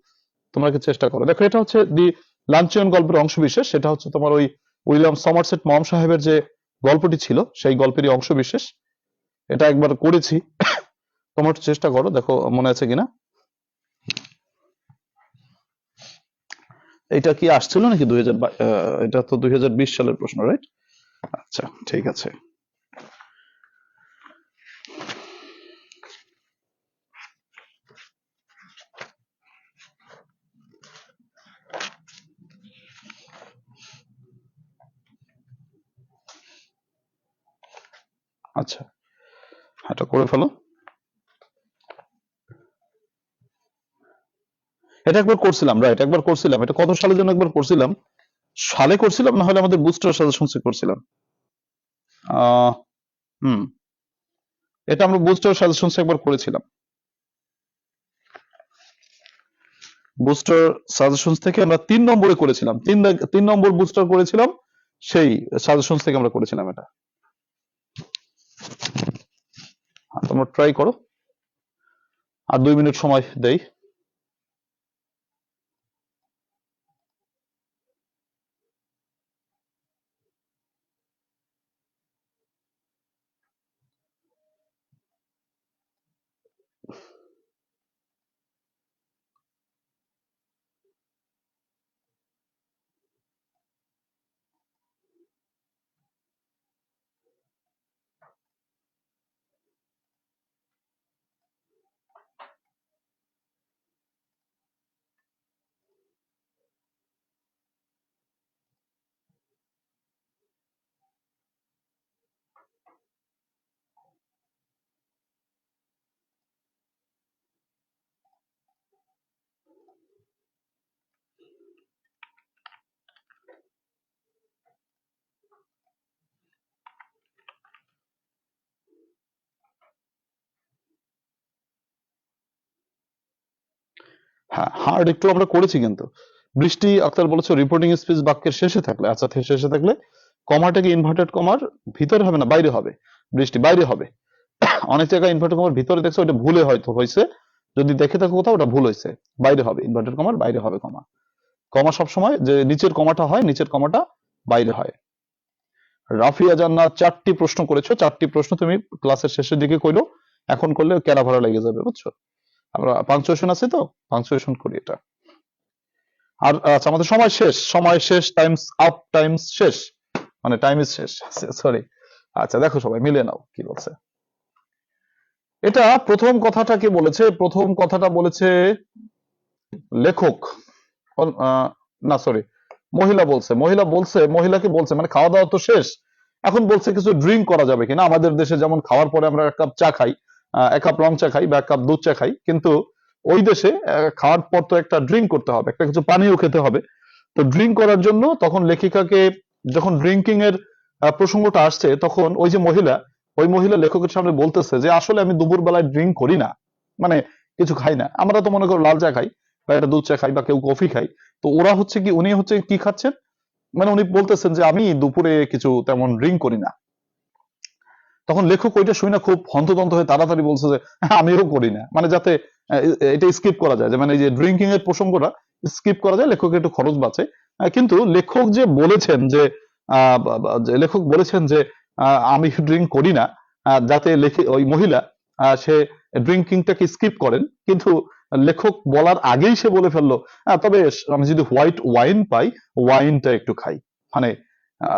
তোমরা কি চেষ্টা করো। দেখো, এটা হচ্ছে দি লাঞ্চিয়ন গল্পের অংশ বিশেষ, সেটা হচ্ছে তোমার ওই উইলিয়াম সমারসেট মম সাহেবের যে গল্পটি ছিল সেই গল্পেরই অংশ বিশেষ। এটা একবার করেছি, তোমরা একটু চেষ্টা করো, দেখো মনে আছে কিনা। এটা কি আসছিল নাকি 2000, এটা তো 2020 সালের প্রশ্ন, রাইট? আচ্ছা, ঠিক আছে। আচ্ছা, এটা করে ফেলো। এটা একবার করছিলাম, রাইট, একবার করছিলাম। এটা কত সালের জন্য একবার করছিলাম? সালে করছিলাম, না হলে আমাদের বুস্টার সাজেশনসে করছিলাম। আহ হুম, এটা আমরা বুস্টার সাজেশনসে একবার করেছিলাম। বুস্টার সাজেশনস থেকে আমরা 3 নম্বরে করেছিলাম, 3 নম্বর বুস্টার করেছিলাম, সেই সাজেশনস থেকে আমরা করেছিলাম এটা। তোমরা ট্রাই করো, আর 2 মিনিট সময় দেই। হ্যাঁ, হার্ড একটু আমরা করেছি কিন্তু। বৃষ্টি আক্তার বলেছে রিপোর্টিং স্পিচ বাক্যের শেষে থাকলে, আচ্ছা শেষে থাকলে কমাটাকে ইনভার্টেড কমার ভিতরে হবে না, বাইরে হবে। বৃষ্টি বাইরে হবে। অনেক জায়গায় ইনভার্টেড কমার ভিতরে দেখছো, ওটা ভুলে হয়তো হয়েছে। যদি দেখে থাকো কোথাও, ওটা ভুল হয়েছে। বাইরে হবে, ইনভার্টেড কমার বাইরে হবে কমা। কমা সবসময় যে নিচের কমাটা হয়, নিচের কমাটা বাইরে হয়। রাফিয়া জান্নাত 4টি প্রশ্ন করেছো, 4টি প্রশ্ন তুমি ক্লাসের শেষের দিকে কইলো, এখন করলে ক্যারা ভাড়া লেগে যাবে, বুঝছো? আমরা পাংচুয়েশন আছে তো, পাংচুয়েশন করি এটা। আর আচ্ছা, আমাদের সময় শেষ, সময় শেষ, টাইমস আপ, টাইমস শেষ, মানে টাইম ইজ শেষ, সরি। আচ্ছা দেখো সবাই মিলে নাও কি বলছে। এটা প্রথম কথাটা কি বলেছে? প্রথম কথাটা বলেছে লেখক, না সরি, মহিলা বলছে, মহিলাকে বলছে মানে খাওয়া দাওয়া তো শেষ, এখন বলছে কিছু ড্রিঙ্ক করা যাবে কিনা। আমাদের দেশে যেমন খাওয়ার পরে আমরা 1 কাপ চা খাই, 1 কাপ রং চা খাই বা 1 কাপ দুধ চা খাই, কিন্তু ওই দেশে খাওয়ার পর তো একটা ড্রিঙ্ক করতে হবে, একটা কিছু পানীয় খেতে হবে। তো ড্রিঙ্ক করার জন্য তখন লেখিকাকে, যখন ড্রিঙ্কিং এর প্রসঙ্গটা আসছে, তখন ওই মহিলা লেখকের সামনে বলতেছে যে আসলে আমি দুপুর বেলায় ড্রিঙ্ক করি না, মানে কিছু খাই না। আমরা তো মনে করো লাল চা খাই বা একটা দুধ চা খাই বা কেউ কফি খাই। তো উনি হচ্ছে কি খাচ্ছেন, মানে উনি বলতেছেন যে আমি দুপুরে কিছু তেমন ড্রিঙ্ক করি না। তখন লেখক ওইটা শুনে খুব হন্তদন্ত হয়ে তাড়াতাড়ি বলছে যে আমিও করি না, মানে যাতে এটা স্কিপ করা যায়, যে মানে এই যে ড্রিঙ্কিং এর প্রসঙ্গটা স্কিপ করা যায়, লেখকের একটু খরচ বাঁচে। কিন্তু লেখক যে বলেছেন যে আমি ড্রিঙ্ক করি না, যাতে ওই মহিলা সে ড্রিঙ্কিংটাকে স্কিপ করেন, কিন্তু লেখক বলার আগেই সে বলে ফেললো তবে আমি যদি হোয়াইট ওয়াইন পাই, ওয়াইনটা একটু খাই। মানে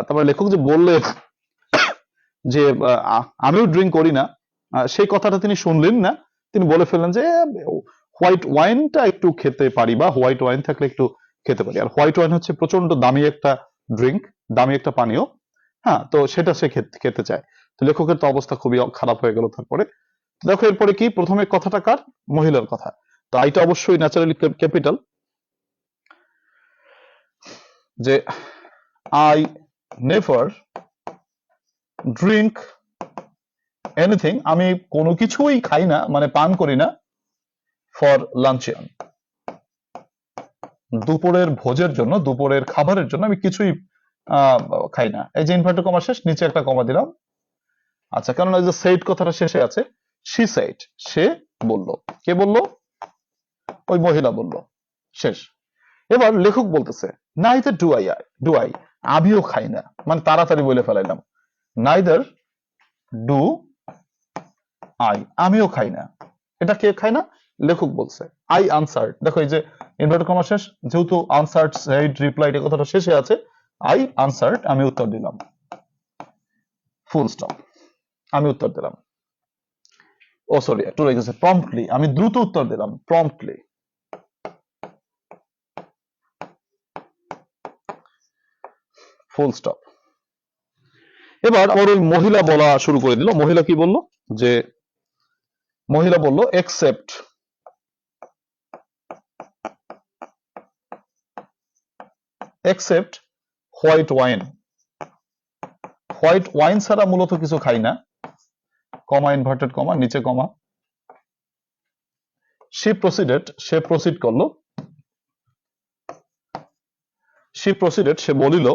তারপরে লেখক যে বললেন যে আমিও ড্রিঙ্ক করি না, সেই কথাটা তিনি শুনলেন না। তিনি বলে ফেললেন যে হোয়াইট ওয়াইনটা একটু খেতে পারি, বা হোয়াইট ওয়াইন থাকলে একটু খেতে পারি। আর হোয়াইট ওয়াইন হচ্ছে প্রচন্ড দামি একটা ড্রিঙ্ক, দামি একটা পানীয়। হ্যাঁ, তো সেটা সে খেতে চায়। তো লেখকের তো অবস্থা খুবই খারাপ হয়ে গেল তারপরে। দেখো এরপরে কি, প্রথমে কথাটা কার? মহিলার কথা। তো আইটা অবশ্যই ন্যাচারালি ক্যাপিটাল, যে আই নেভার ড্রিঙ্ক এনিথিং, আমি কোনো কিছুই খাই না, মানে পান করি না, ফর লাঞ্চিয়ন, দুপুরের ভোজের জন্য, দুপুরের খাবারের জন্য আমি কিছুই আহ খাই না। এই যে ইনভার্টেড কমা শেষ, নিচে একটা কমা দিলাম। আচ্ছা, কেননা এই যে সেইড কথাটা শেষে আছে, শি সেইড, সে বলল। কে বলল? ওই মহিলা বলল। শেষ। এবার লেখক বলতেছে নাইদার ডু আই, আমিও খাই না, মানে তাড়াতাড়ি বলে ফেলাইলাম, নাইদার ডু আই, আমিও খাই না। এটা কে খায় না? লেখক বলছে। আই আনসার্ড, দেখো এই যে ইনভার্টেড কমা শেষ, যেহেতু আনসার্ড সেইড রিপ্লাইড এই কথাটা শেষে আছে, আই আনসার্ড, আমি উত্তর দিলাম, ফুল স্টপ, আমি উত্তর দিলাম। ও সরি, একটু রয়ে গেছে, প্রম্পটলি, আমি দ্রুত উত্তর দিলাম, প্রম্পটলি, ফুল স্টপ। এবার আবার ওই মহিলা বলা শুরু করে দিল। মহিলা কি বলল, যে মহিলা বলল except white wine. White wine ছাড়া মূলত কিছু খাই না, কমা ইনভার্টেড কমা নিচে কমা। সে প্রসিড করলো, সে বলিল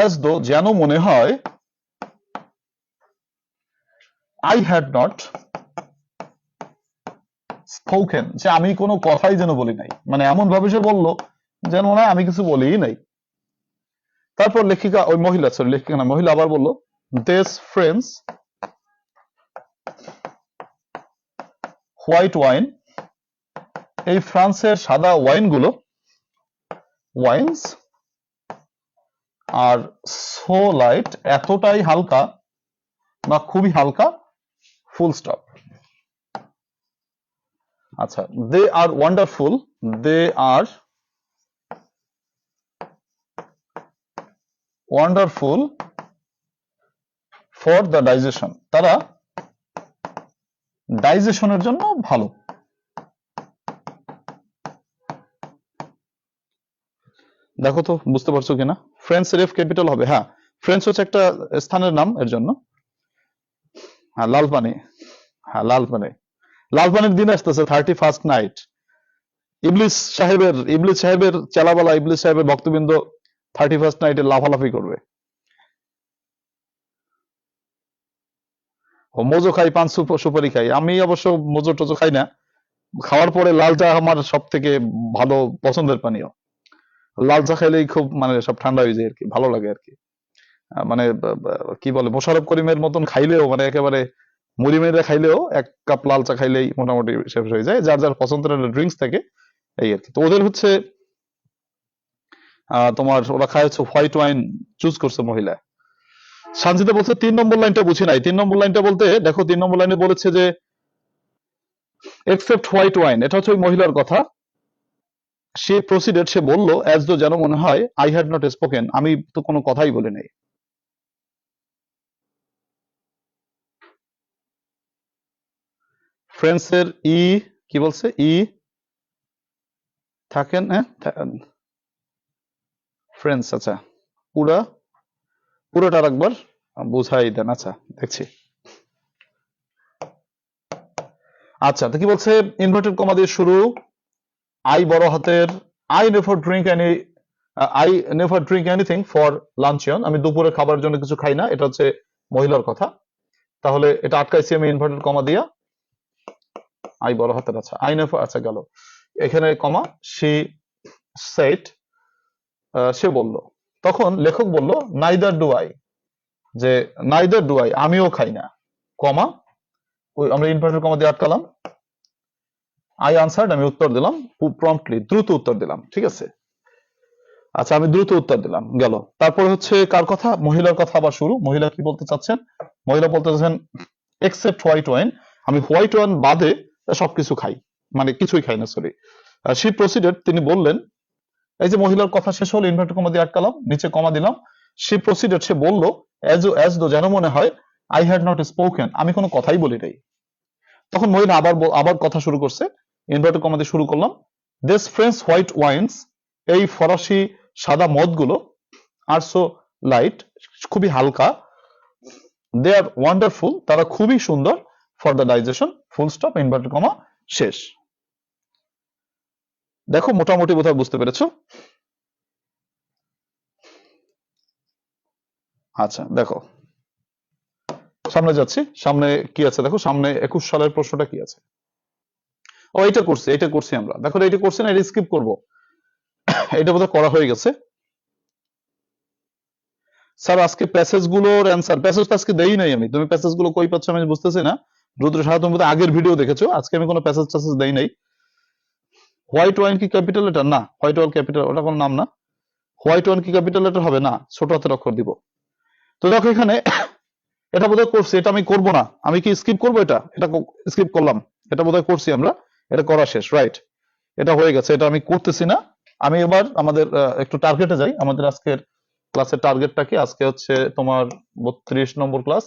as though যেন মনে হয় I had not spoken, যে আমি কোনো কথাই যেন বলি নাই, মানে এমন ভাবে সে বললো যেন মনে হয় আমি কিছু বলিই নাই। তারপর লেখিকা, ওই মহিলা, সরি লেখিকা না, মহিলা আবার বললো this friends হোয়াইট ওয়াইন, এই ফ্রান্সের সাদা ওয়াইনগুলো, ওয়াইন্স আর সো লাইট, এতটাই হালকা বা খুবই হালকা, ফুল স্টপ। আচ্ছা, they are wonderful, they are wonderful for the digestion, তারা ডাইজেশনের জন্য ভালো। দেখো তো বুঝতে পারছো কিনা? ফ্রেন্স এর এফ ক্যাপিটাল হবে, হ্যাঁ ফ্রেন্স হচ্ছে একটা স্থানের নাম, এর জন্য। হ্যাঁ লালপানি, হ্যাঁ লালপানির দিন আসতেছে, 31st নাইট। ইবলিস সাহেবের চেলাবালা, ইবলিস সাহেবের ভক্তবৃন্দ 31st নাইটে লাফালাফি করবে। ও মোজো খাই, পান সুপারি খাই। আমি অবশ্য মোজো টোজো খাই না। খাওয়ার পরে লাল চা আমার সব থেকে ভালো পছন্দের পানীয়। লাল চা খাইলেই খুব মানে সব ঠান্ডা হয়ে যায় আর কি, ভালো লাগে আর কি। মানে কি বলে, মোশাররফ করিমের মতন খাইলেও, মানে একেবারে মুড়ি মেরে খাইলেও 1 কাপ লাল চা খাইলেই মোটামুটি শেষ হয়ে যায়। যার যার পছন্দের ড্রিঙ্কস থাকে এই আর কি। তো ওদের হচ্ছে তোমার ওরা খায় হচ্ছে হোয়াইট ওয়াইন চুজ করছে মহিলা। সানজিদা বলছে 3 নম্বর লাইনটা বুঝি নাই। 3 নম্বর লাইনটা বলতে দেখো, 3 নম্বর লাইনে বলেছে যে এক্সেপ্ট হোয়াইট ওয়াইন, এটা হচ্ছে ওই মহিলার কথা। সে প্রসিডেড, সে বলল অ্যাজ দো যেন মনে হয় আই হ্যাড নট স্পোকেন, আমি তো কোনো কথাই বলি নাই। ফ্রেন্সের ই কি বলছে, ই থাকেন, হ্যাঁ ফ্রেন্স, আচ্ছা পুরোটা একবার বুঝাই দেন। আচ্ছা দেখছি। আচ্ছা তো কি বলছে, ইনভার্টেড কমা দিয়ে শুরু, আই বড় হাতের, I never drink anything for luncheon, আমি দুপুরে খাবার জন্য কিছু খাই না, এটা হচ্ছে মহিলার কথা। তাহলে এটা আটকাইছি আমি ইনভার্টেড কমা দিয়া, আই বড় হাতের, আচ্ছা আই নেভার, আচ্ছা গেল এখানে কমা, শি সেড, সে বলল। তখন লেখক বলল নাইদার ডু আই, যে নাইদার ডু আই, আমিও খাই না, কমা, ওই আমরা ইনভার্টেড কমা দিয়ে আটকালাম। আই আনসার্ড, আমি উত্তর দিলাম, প্রম্পটলি, দ্রুত উত্তর দিলাম, ঠিক আছে। আচ্ছা আমি দ্রুত উত্তর দিলাম, গেল। তারপর হচ্ছে কার কথা, মহিলার কথা আবার শুরু। মহিলা কি বলতে চাচ্ছেন, মহিলা বলতে চাচ্ছেন এক্সেপ্ট হোয়াইট ওয়াইন, আমি হোয়াইট ওয়াইন বাদে সবকিছু খাই, মানে কিছুই খাই না, সরি। শি প্রসিডেড, তিনি বললেন, এই যে মহিলার কথা শেষ হলো, ইনভার্টেড কমা দিয়ে আটকালাম, নিচে কমা দিলাম। শি প্রসিডেড, সে বলল অ্যাজ দো যেন মনে হয় আই হ্যাড নট স্পোকেন, আমি কোনো কথাই বলি নাই। তখন মহিলা আবার কথা শুরু করছে, ইনভার্টেড কমা দিয়ে শুরু করলাম, দিস ফ্রেঞ্চ হোয়াইট ওয়াইন্স, এই ফরাসি সাদা মদগুলো, আর সো লাইট, খুবই হালকা, দে আর ওয়ান্ডারফুল, তারা খুবই সুন্দর, for the digestion, full stop, inverted comma শেষ। দেখো মোটামুটি বোধহয় বুঝতে পেরেছো। আচ্ছা দেখো সামনে যাচ্ছি, সামনে কি আছে দেখো, সামনে 21 সালের প্রশ্নটা কি আছে। ও এটা করছি আমরা, দেখো এটা করছি না, এটা স্কিপ করবো, এটা বোধহয় করা হয়ে গেছে। স্যার আজকে প্যাসেজ গুলোর অ্যান্সার, প্যাসেজ আজকে দেই নাই আমি, তুমি প্যাসেজ গুলো কই পাচ্ছ আমি বুঝতেছি না। রুদ্র সাহা তুমি আগের ভিডিও দেখেছো, আজকে আমি কোনো প্যাসেজ টাসেজ দেই নাই। হোয়াইট ওয়াইন কি ক্যাপিটাল লেটার? না, হোয়াইট ওয়াইন ক্যাপিটাল, ওটা কোনো নাম না। হোয়াইট ওয়াইন কি ক্যাপিটাল লেটার হবে? না, ছোট হাতের অক্ষর দিব। তো দেখো এখানে এটা বোধহয় করছি, এটা আমি করব না, আমি কি স্কিপ করবো? এটা স্কিপ করলাম, এটা বোধহয় করছি আমরা, এটা করা শেষ, রাইট, এটা হয়ে গেছে, এটা আমি করতেছি না, আমি এবার আমাদের একটু টার্গেটে যাই। আমাদের আজকের ক্লাসের টার্গেটটা কি? আজকে হচ্ছে তোমার 32 নম্বর ক্লাস,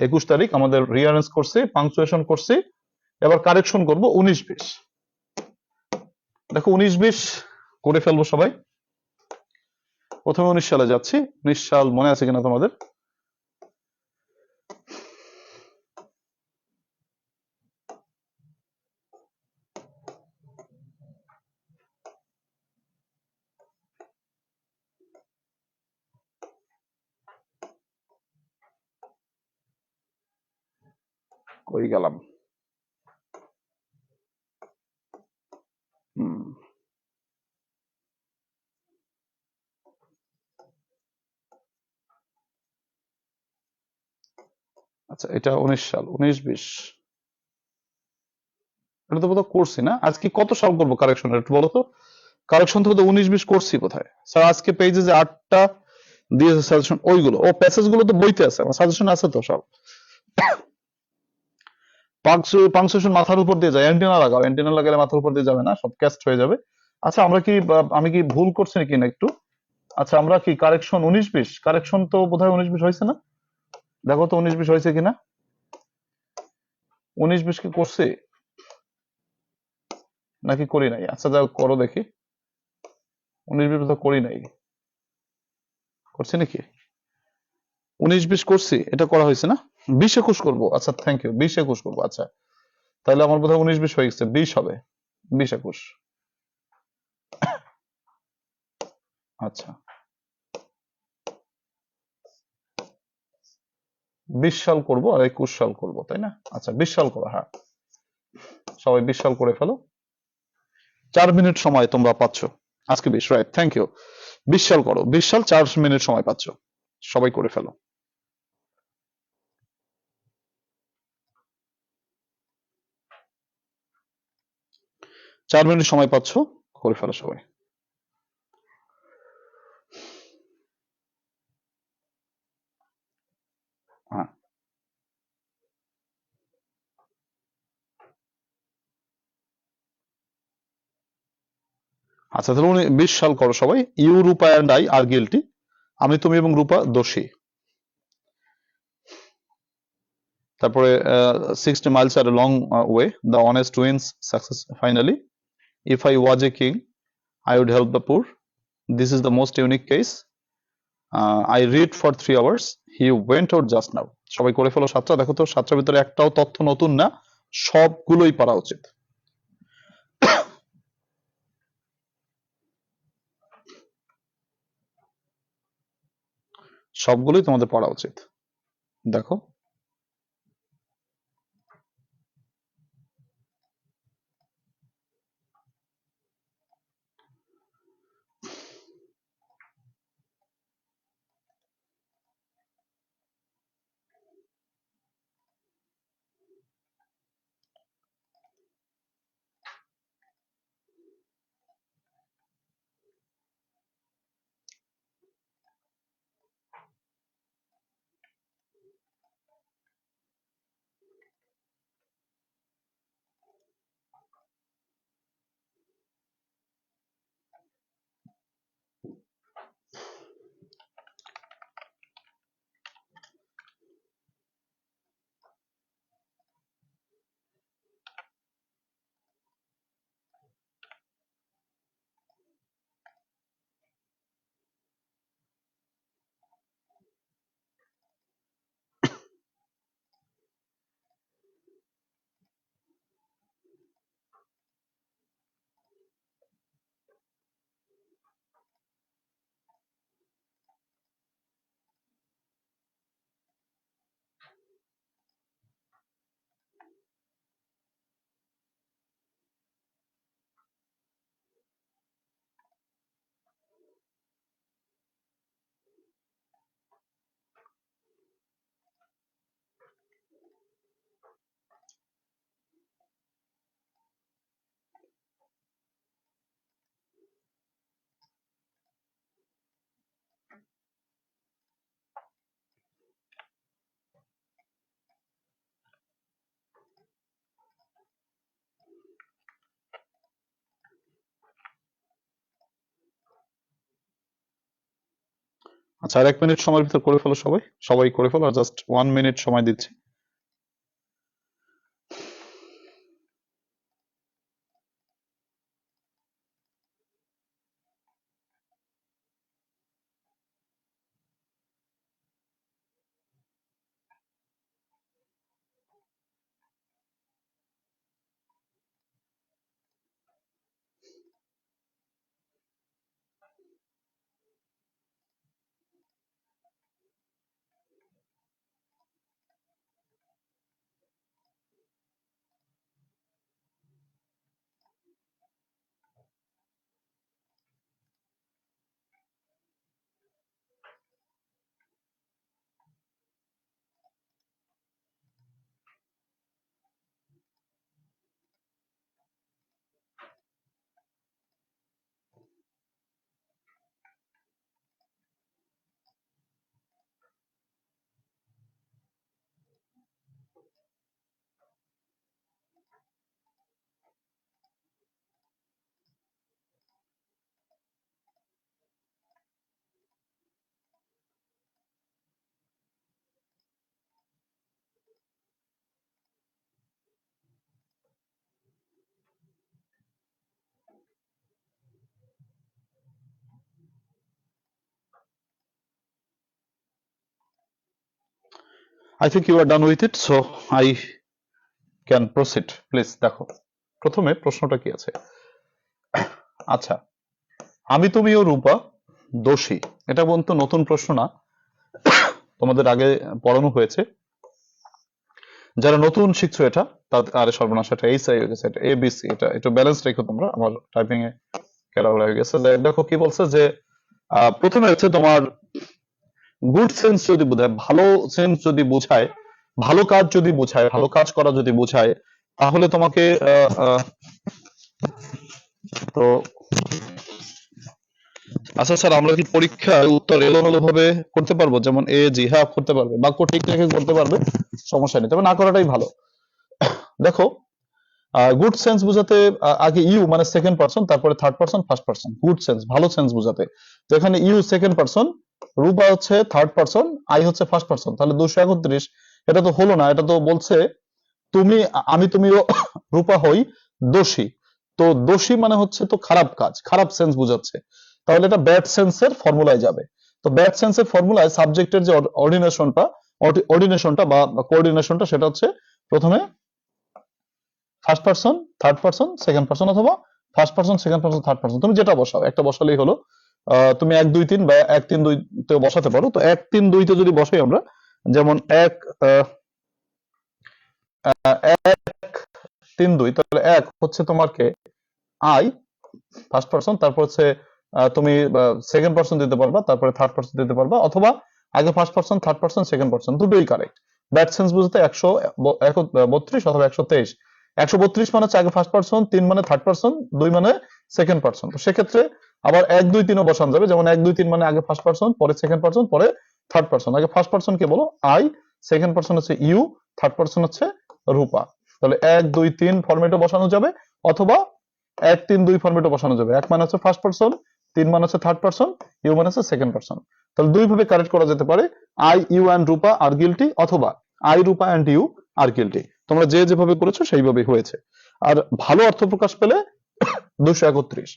21 তারিখ। আমাদের রিয়ারেঞ্জ করছি, পাংচুয়েশন করছি, এবার কারেকশন করব 19-20। দেখো 19-20 করে ফেলবো সবাই। প্রথমে 19 সালে যাচ্ছি। 19 সাল মনে আছে কিনা তোমাদের? কই গেলাম? হুম, আচ্ছা এটা 19 সাল, 19-20 এটা তো বোধহয় করছি না। আজকে কত সাল করবো কারেকশন একটু বলো তো। কারেকশন তো বোধহয় 19-20 করছি কোথায় স্যার? আজকে পেজে যে 8টা দিয়েছে সাজেশন, ওইগুলো ও প্যাসেজ গুলো তো বইতে আছে, আমার সাজেশন আছে তো সব। পাংচুয়েশন মাথার উপর দিয়ে যায়, অ্যান্টেনা লাগাও, অ্যান্টেনা লাগালে মাথার উপর দিয়ে যাবে না, সব ক্যাস্ট হয়ে যাবে। আচ্ছা আমরা কি আমি কি ভুল করছি নাকি না একটু? আচ্ছা আমরা কি কারেকশন 19-20, কারেকশন তো বোধহয় 19-20 হয়েছে না? দেখো তো 19-20 হয়েছে কিনা। 19-20 কি করছে নাকি করি নাই? আচ্ছা যাও করো দেখি। 19-20 তো করি নাই, করছি নাকি? 19-20 করছি, এটা করা হয়েছে না? 20-21 করবো। আচ্ছা থ্যাংক ইউ, 20-21 করবো। আচ্ছা তাহলে আমার বোধহয় 19-20 হয়ে গেছে, 20 হবে, 20-21। আচ্ছা 20 সাল করব আর 21 সাল করব, তাই না? আচ্ছা 20 সাল করো, হ্যাঁ সবাই 20 সাল করে ফেলো। 4 মিনিট সময় তোমরা পাচ্ছ আজকে। 20, রাইট, থ্যাংক ইউ। 20 সাল করো, 20 সাল 4 মিনিট সময় পাচ্ছ, সবাই করে ফেলো। 4 মিনিট সময় পাচ্ছ, করে ফেলো সবাই। হ্যাঁ আচ্ছা তাহলে 20 সাল করো সবাই। You, Rupa and I are guilty. আমি, তুমি এবং রূপা দোষী। তারপরে 60 miles are long way, the honest wins success finally, if I was a king I would help the poor, this is the most unique case, I read for 3 hours, he went out just now. সবাই করে ফেলো 7টা। দেখো তো 7টার ভিতরে একটাও তথ্য নতুন না, সবগুলোই পারা উচিত। সবগুলোই তোমাদের পড়া উচিত। দেখো আচ্ছা, আর 1 মিনিট সময়ের ভিতর করে ফেলো সবাই, সবাই করে ফেলো, আর জাস্ট 1 মিনিট সময় দিচ্ছি। I think you are done with it, so I can proceed. Please দেখো, প্রথমে প্রশ্নটা কি আছে। আচ্ছা, আমি তুমি ও রূপা দোষী, এটা বলতো নতুন প্রশ্ন না, তোমাদের আগে পড়ানো হয়েছে। যারা নতুন শিখছো এটা, তাদের আরে সর্বনাশ, এটা এই সাই হয়ে গেছে, এটা এবিসি, এটা একটু ব্যালেন্স রেখো তোমরা, আমার টাইপিং এ কেরালা হয়ে গেছে। দেখো কি বলছে যে প্রথমে হচ্ছে তোমার গুড সেন্স যদি বোঝায়, ভালো সেন্স যদি বোঝায়, ভালো কাজ যদি বোঝায়, ভালো কাজ করা যদি বোঝায়, তাহলে তোমাকে তো আচ্ছা স্যার, আমরা কি পরীক্ষায় উত্তর এলোমেলো ভাবে করতে পারবো? যেমন এ জি হ্যাঁ করতে পারবে, বাক্য ঠিক রেখে করতে পারবে, সমস্যা নেই, তবে না করাটাই ভালো। দেখো, গুড সেন্স বোঝাতে আগে ইউ মানে সেকেন্ড পারসন, তারপরে third person, first person. Good sense ভালো সেন্স বোঝাতে, তো এখানে ইউ সেকেন্ড পারসন, রূপা হচ্ছে থার্ড পারসন, আই হচ্ছে ফার্স্ট পারসন, তাহলে 231। এটা তো হলো না, এটা তো বলছে তুমি আমি তুমিও রূপা হই দোষী। তো দোষী মানে হচ্ছে তো খারাপ কাজ, খারাপ সেন্স বোঝাচ্ছে, তাহলে এটা ব্যাড সেন্সের ফর্মুলায় যাবে। তো ব্যাড সেন্সের ফর্মুলায় সাবজেক্টের যে অর্ডিনেশনটা বা কোঅর্ডিনেশনটা, সেটা হচ্ছে প্রথমে first person, third person, second person, অথবা first person, second person, third person, তুমি যেটা বসাও, একটা বসালেই হলো। তুমি 1 2 3 বা 1 3 2 তে বসাতে পারো। তো 1 3 2 তে যদি বসাই আমরা, যেমন 1 3 2, তাহলে 1 হচ্ছে তোমার কে আই ফার্স্ট পারসন, তারপর হচ্ছে তুমি সেকেন্ড পারসন দিতে পারবা, তারপরে থার্ড পারসন দিতে পারবা, অথবা আগে first person, third person, second person, দুটোই কারেক্ট। ব্যাড সেন্স বুঝতে 132 অথবা 123। 132 মানে হচ্ছে আগে ফার্স্ট পারসন, 3 মানে থার্ড পারসন, 2 মানে সেকেন্ড পারসন। তো সেক্ষেত্রে আবার 1 2 3 ও বসানো যাবে, যেমন 1 2 3 মানে আগে ফার্স্ট পারসন, পরে সেকেন্ড পারসন, পরে থার্ড পারসন। আগে ফার্স্ট পারসন কে বলো আই, সেকেন্ড পারসন হচ্ছে ইউ, থার্ড পারসন হচ্ছে রূপা। তাহলে 1 2 3 ফরম্যাটে বসানো যাবে, অথবা 1 3 2 ফরম্যাটে বসানো যাবে। 1 মানে হচ্ছে ফার্স্ট পারসন, 3 মানে হচ্ছে থার্ড পারসন, ইউ মানে হচ্ছে সেকেন্ড পারসন। তাহলে দুই ভাবে কারেক্ট করা যেতে পারে, I you and Rupa are guilty, অথবা I Rupa and you are guilty. তোমরা যে যেভাবে করেছো সেইভাবেই হয়েছে। আর ভালো অর্থ প্রকাশ পেলে 231।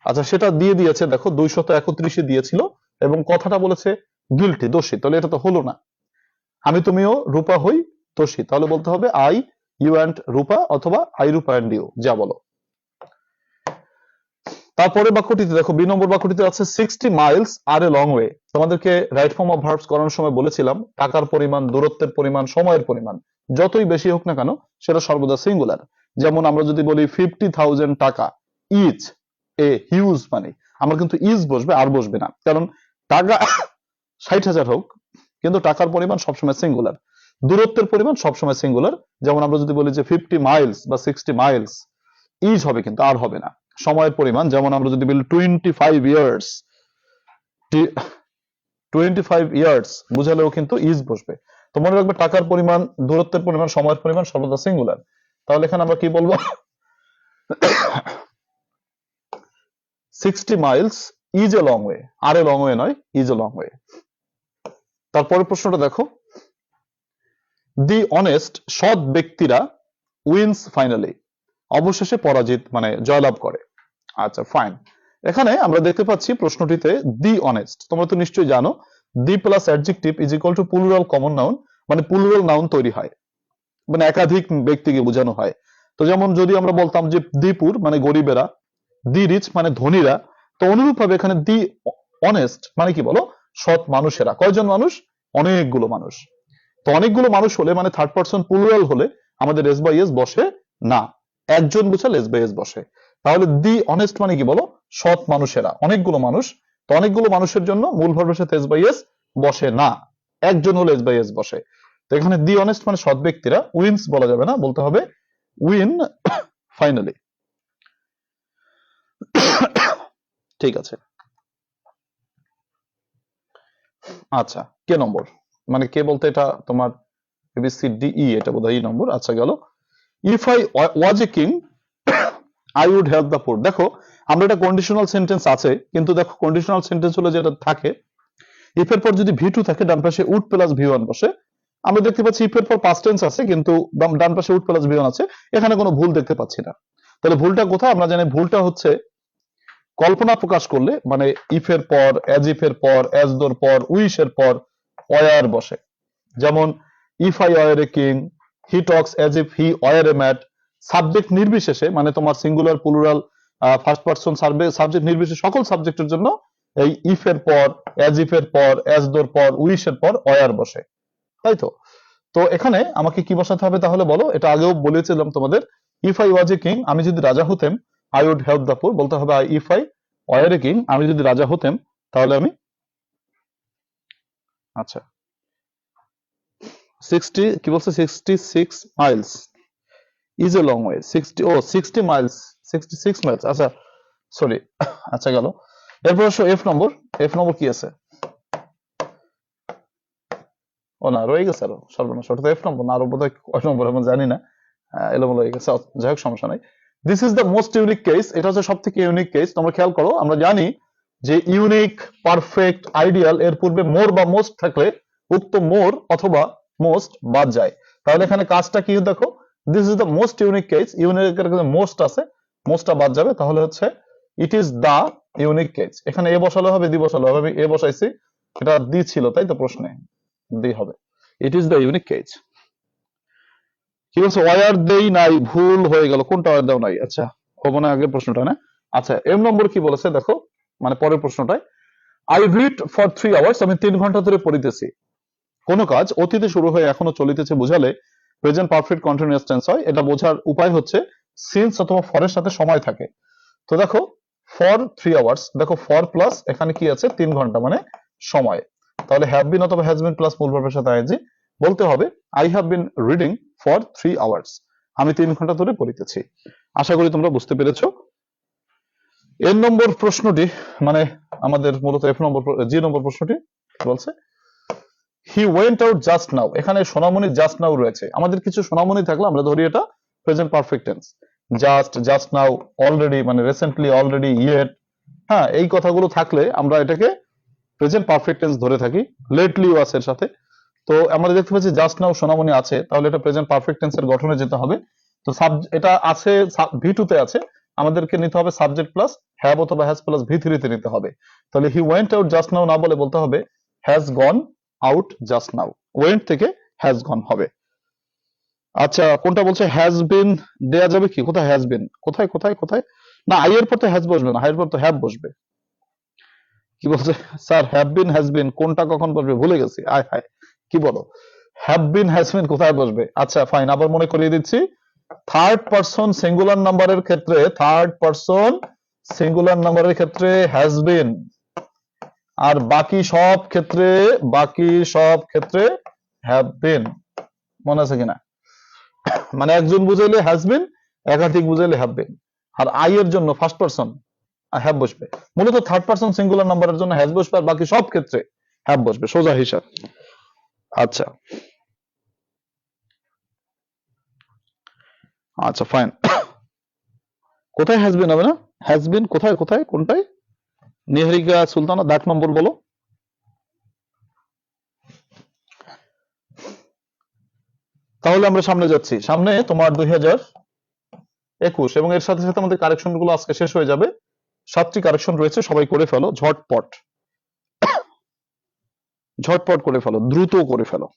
আচ্ছা, সেটা দিয়ে দিয়েছে, দেখো 231 দিয়েছিল, এবং কথাটা বলেছে গিলটি, দোষী, তাহলে এটা তো হলো না। আমি তুমিও রূপা হই দোষী, তাহলে বলতে হবে আই ইউ অ্যান্ড রূপা, অথবা আই রূপা অ্যান্ড ইউ, যা বলো। তারপরে বাক্যটিতে দেখো, বি নম্বর বাক্যটিতে আছে 60 miles are a long way. তোমাদেরকে রাইট ফর্ম অফ ভার্বস করানোর সময় বলেছিলাম, টাকার পরিমাণ, দূরত্বের পরিমাণ, সময়ের পরিমাণ যতই বেশি হোক না কেন, সেটা সর্বদা সিঙ্গুলার। যেমন আমরা যদি বলি 50,000 টাকা ইজ এ হিউজ মানি, আমরা কিন্তু ইজ বসবে, আর বসবে না, কারণ টাকা 60,000 হোক, কিন্তু টাকার পরিমাণ সবসময় সিঙ্গুলার, দূরত্বের পরিমাণ সবসময় সিঙ্গুলার। যেমন আমরা যদি বলি যে 50 মাইলস বা 60 মাইলস, ইজ হবে কিন্তু আর হবে না। সময়ের পরিমাণ, যেমন আমরা যদি বলি 25 ইয়ার্স, 25 ইয়ার্স বুঝালেও কিন্তু ইজ বসবে। তো মনে রাখবে, টাকার পরিমাণ, দূরত্বের পরিমাণ, সময়ের পরিমাণ সর্বদা সিঙ্গুলার। তাহলে এখানে আমরা কি বলবো, 60 miles is a long way, are a long way নয়, ইজ এ লং ওয়ে। তারপরের প্রশ্নটা দেখো, দি অনেস্ট, সৎ ব্যক্তিরা উইন্স ফাইনালি, অবশেষে পরাজিত মানে জয়লাভ করে। আচ্ছা ফাইন, এখানে আমরা দেখতে পাচ্ছি প্রশ্নটিতে দি অনেস্ট, তোমরা তো নিশ্চয়ই জানো the plus adjective is equal to plural common noun, মানে প্লুরাল নাউন তৈরি হয়, মানে একাধিক ব্যক্তিকে বোঝানো হয়। তো যেমন যদি আমরা বলতাম যে দি পুর মানে গরিবেরা, দি রিচ মানে ধনীরা, তো অনুরূপভাবে এখানে দি অনেস্ট মানে কি বলো, সৎ মানুষেরা। কয়জন মানুষ? অনেকগুলো মানুষ। তো অনেকগুলো মানুষ হলে মানে থার্ড পারসন প্লুরাল হলে আমাদের এস বাই এস বসে না, একজন বুঝালে এস বাই এস বসে। তাহলে দি অনেস্ট মানে কি বলো, সৎ মানুষেরা, অনেকগুলো মানুষ। তো অনেকগুলো মানুষের জন্য মূল ভার্বের সাথে এস বাই এস বসে না, একজন হলে এস বাই এস বসে। তো এখানে দি অনেস্ট মানে সৎ ব্যক্তিরা, উইন্স বলা যাবে না, বলতে হবে উইন ফাইনালি। ঠিক আছে, আচ্ছা কে নম্বর, মানে কে বলতে এটা তোমার ABCDE, এটা বোধহয় নম্বর। আচ্ছা গেল, if I was a king I would help the poor. দেখো আমরা এটা কন্ডিশনাল সেন্টেন্স আছে, কিন্তু দেখো কন্ডিশনাল সেন্টেন্স হলে যেটা থাকে, ইফ এর পর যদি V2 থাকে ডান পাশে উড প্লাস V1 বসে। আমরা দেখতে পাচ্ছি ইফ এর পর পাস্ট টেন্স আছে কিন্তু ডান পাশে উড প্লাস V1 আছে, এখানে কোনো ভুল দেখতে পাচ্ছি না। তাহলে ভুলটা কোথায়? আমরা জানি ভুলটা হচ্ছে কল্পনা প্রকাশ করলে, মানে ইফ এর পর, অ্যাজ ইফ এর পর, অ্যাজ দোর পর, উইশ এর পর ওয়ার বসে। যেমন if I were a king, he talks as if he were a mat. Subject নির্বিশেষে, মানে তোমার singular plural first person subject নির্বিশেষে সকল সাবজেক্টের জন্য এই ইফ এর পর, অ্যাজ ইফ এর পর, অ্যাজ দোর পর, উইশ এর পর ওয়ার বসে, তাই তো? তো এখানে আমাকে কি বসাতে হবে তাহলে বলো? এটা আগেও বলেছিলাম তোমাদের, if I was a king, আমি যদি রাজা হতেম, I would help the poor, বলতে হবে if I were a king, আমি যদি রাজা হতেম তাহলে আমি, আচ্ছা 60 কি বলছে, 66 Miles is a long way, 60 Miles, 66 Miles, আচ্ছা সরি। আচ্ছা গেল, এরপর আসো এফ নম্বর। এফ নম্বর কি আছে? ও না, রয়ে গেছে আরো, সর্বনাশ, ওটা তো এফ নম্বর না, আরো বোধহয় কয় নম্বর আমি জানি না, এলোমেলো হয়ে গেছে, যাই হোক সমস্যা নাই। This is the most unique case, এটা হচ্ছে সব থেকে ইউনিক কেস। তোমরা খেয়াল করো, আমরা জানি যে ইউনিক, পারফেক্ট, আইডিয়াল এর পূর্বে মোর বা মোস্ট থাকলে উক্ত মোর অথবা মোস্ট বাদ যায়। তাহলে এখানে কাজটা কি দেখো, this is the most unique case, ইউনিকের কাছে মোস্ট আছে, মোস্টটা বাদ যাবে, তাহলে হচ্ছে it is the unique case. এখানে এ বসালে হবে, দি বসালে হবে, আমি এ বসাইছি, এটা দি ছিল তাই তো, প্রশ্নে দি হবে, it is the unique case. কি বলছে, ওয়ার দেই নাই, ভুল হয়ে গেল, কোনটা ওয়ার দাও নাই? আচ্ছা হবো না, আগের প্রশ্নটা না। আচ্ছা এম নম্বর কি বলেছে দেখো, মানে পরের প্রশ্নটায়, আই রিড ফর 3 আওয়ার্স, আমি 3 ঘন্টা ধরে পড়িতেছি। কোন কাজ অতীতে শুরু হয়ে এখনো চলিতেছে বোঝালে প্রেজেন্ট পারফেক্ট কন্টিনিউয়াস টেন্স হয়। এটা বোঝার উপায় হচ্ছে সিন্স অথবা ফরের সাথে সময় থাকে। তো দেখো ফর 3 আওয়ার্স, দেখো ফর প্লাস এখানে কি আছে 3 ঘন্টা মানে সময়, তাহলে হ্যাভ বিন অথবা হ্যাজ বিন প্লাস মূল ভার্বের সাথে আইএনজি বলতে হবে I have been reading for 3 hours, আমি 3 ঘন্টা ধরে পড়িতেছি। আশা করি তোমরা বুঝতে পেরেছো। এর নম্বর প্রশ্নটি, মানে আমাদের মূলত এফ নম্বর, জি নম্বর প্রশ্নটি বলছে হি ওয়েন্ট আউট জাস্ট নাও, এখানে সোনামণি জাস্ট নাও রয়েছে, আমাদের কিছু সোনামণি থাকলে আমরা ধরি এটা present perfect tense. Just now, already মানে রিসেন্টলি, অলরেডি, ইয়েট, হ্যাঁ এই কথাগুলো থাকলে আমরা এটাকে প্রেজেন্ট পারফেক্ট টেন্স ধরে থাকি। লেটলিও আছে এর সাথে। তো আমরা দেখতে পাচ্ছি জাস্ট নাও সোনামণি আছে, তাহলে এটা প্রেজেন্ট পারফেক্ট টেন্সের গঠনে যেতে হবে। তো এটা আছে V2 তে আছে, আমাদেরকে নিতে হবে সাবজেক্ট প্লাস হ্যাভ অথবা হ্যাজ প্লাস V3 তে নিতে হবে। তাহলে হি ওয়েন্ট আউট জাস্ট নাও না বলে বলতে হবে has gone out just now, went থেকে হ্যাজ গন হবে। আচ্ছা কোনটা বলছে হ্যাজ বিন, দেয়া যাবে কি, কোথায় হ্যাজ বিন, কোথায় কোথায় কোথায়, না আই এর পর তো হ্যাজ বসবে না, হাইয়ের পর তো হ্যাভ বসবে। কি বলছে sir, have been has been কোনটা কখন বসবে ভুলে গেছি, আয় হায় কি বলো, হ্যাভ বিন হ্যাজ বিন কোথায় বসবে? আচ্ছা ফাইন, আবার মনে করিয়ে দিচ্ছি, থার্ড পারসন সিঙ্গুলার নাম্বারের ক্ষেত্রে, থার্ড পারসন সিঙ্গুলার নাম্বারের ক্ষেত্রে হ্যাজ বিন, আর বাকি সব ক্ষেত্রে হ্যাভ বিন, মনে আছে কিনা? মানে একজন বুঝাইলে হ্যাজ বিন, একাধিক বুঝাইলে হ্যাভ বিন। আর আই এর জন্য ফার্স্ট পারসন হ্যাভ বসবে, মূলত থার্ড পারসন সিঙ্গুলার নাম্বারের জন্য হ্যাজ বসবে, আর বাকি সব ক্ষেত্রে হ্যাভ বসবে, সোজা হিসাব। আচ্ছা আচ্ছা ফাইন, কোথায় হ্যাজ বিন হবে না, হ্যাজ বিন কোথায় কোথায় কোনটায়, নিহারিকা সুলতানা, দাগ নম্বর বলো। তাহলে আমরা সামনে যাচ্ছি, সামনে তোমার 2021 এবং এর সাথে সাথে আমাদের কারেকশন গুলো আজকে শেষ হয়ে যাবে। 7টি কারেকশন রয়েছে, সবাই করে ফেলো ঝটপট, ঝটপট করে ফেলো, দ্রুত করে ফেলো।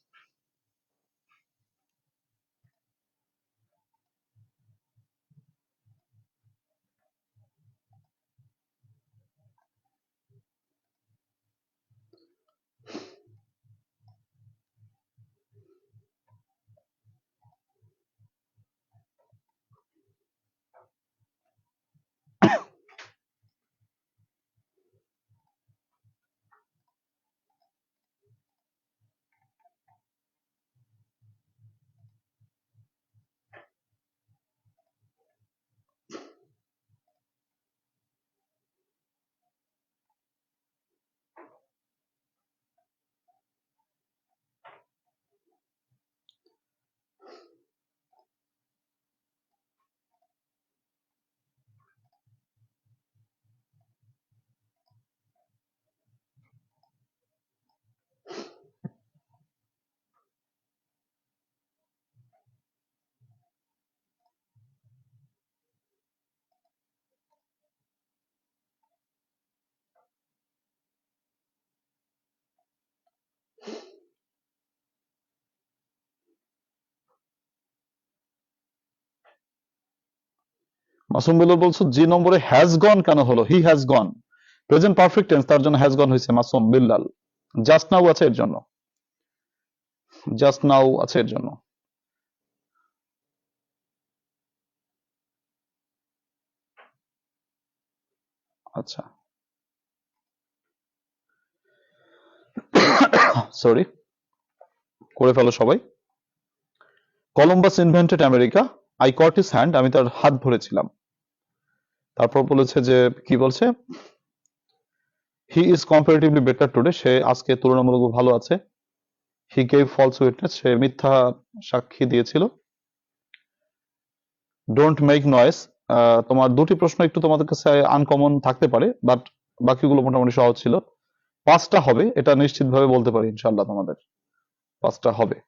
মাসুম বেলর বলছো জি নম্বরে হ্যাজ গন কেন হলো? He has gone, present perfect tense, তার জন্য হ্যাজ গন হয়েছে। মাসুম বিল্লাল, জাস্ট নাও আছে এর জন্য, জাস্ট নাও আছে এর জন্য। আচ্ছা, সরি, করে ফেলো সবাই। Columbus invented America, I caught his hand, আমি তার হাত ধরেছিলাম। তারপর বলেছে যে কি বলছে, he is comparatively better today, সে আজকে তুলনামূলক ভালো আছে। হি গেভ ফলস উইটনেস, সে মিথ্যা সাক্ষী দিয়েছিল। ডোন্ট মেক নয়েস, তোমার দুটি প্রশ্ন একটু তোমাদের কাছে আনকমন থাকতে পারে, বাট বাকিগুলো মোটামুটি সহজ ছিল। 5টা হবে, এটা নিশ্চিতভাবে বলতে পারি ইনশাল্লাহ, তোমাদের 5টা হবে।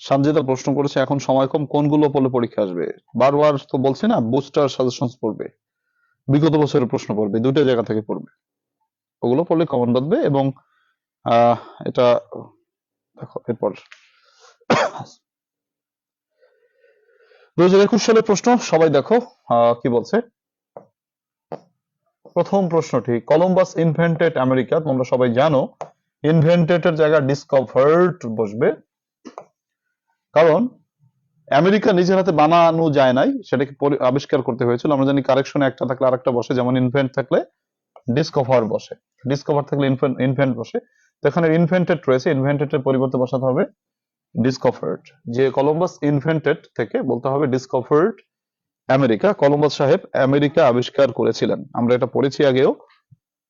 সানজিদা প্রশ্ন করেছে এখন সময় কম, কোনগুলো পড়লে পরীক্ষা আসবে? বারবার তো বলছি না, বুস্টার সাজেশনস পড়বে, বিগত বছরের প্রশ্ন পড়বে, দুটো জায়গা থেকে পড়বে, ওগুলো পড়লে কমন বাঁধবে। এবং এটা দেখো, এরপর 2021 সালের প্রশ্ন সবাই দেখো, কি বলছে। প্রথম প্রশ্নটি, কলম্বাস ইনভেন্টেড আমেরিকা, তোমরা সবাই জানো ইনভেন্টেড এর জায়গায় ডিসকভার্ড বসবে, কারণ আমেরিকা নিজের হাতে বানানো যায় নাই, সেটাকে আবিষ্কার করতে হয়েছিল। আমরা জানি কারেকশনে একটা থাকলে আরেকটা বসে, যেমন ইনভেন্ট থাকলে ডিসকভার বসে, ডিসকভার থাকলে ইনভেন্ট বসে। তো এখানে ইনভেন্টেড রয়েছে, ইনভেন্টেড এর পরিবর্তে বসাতে হবে ডিসকভার্ড। যে কলম্বাস ইনভেন্টেড থেকে বলতে হবে ডিসকভার্ড আমেরিকা, কলম্বাস সাহেব আমেরিকা আবিষ্কার করেছিলেন, আমরা এটা পড়েছি আগেও।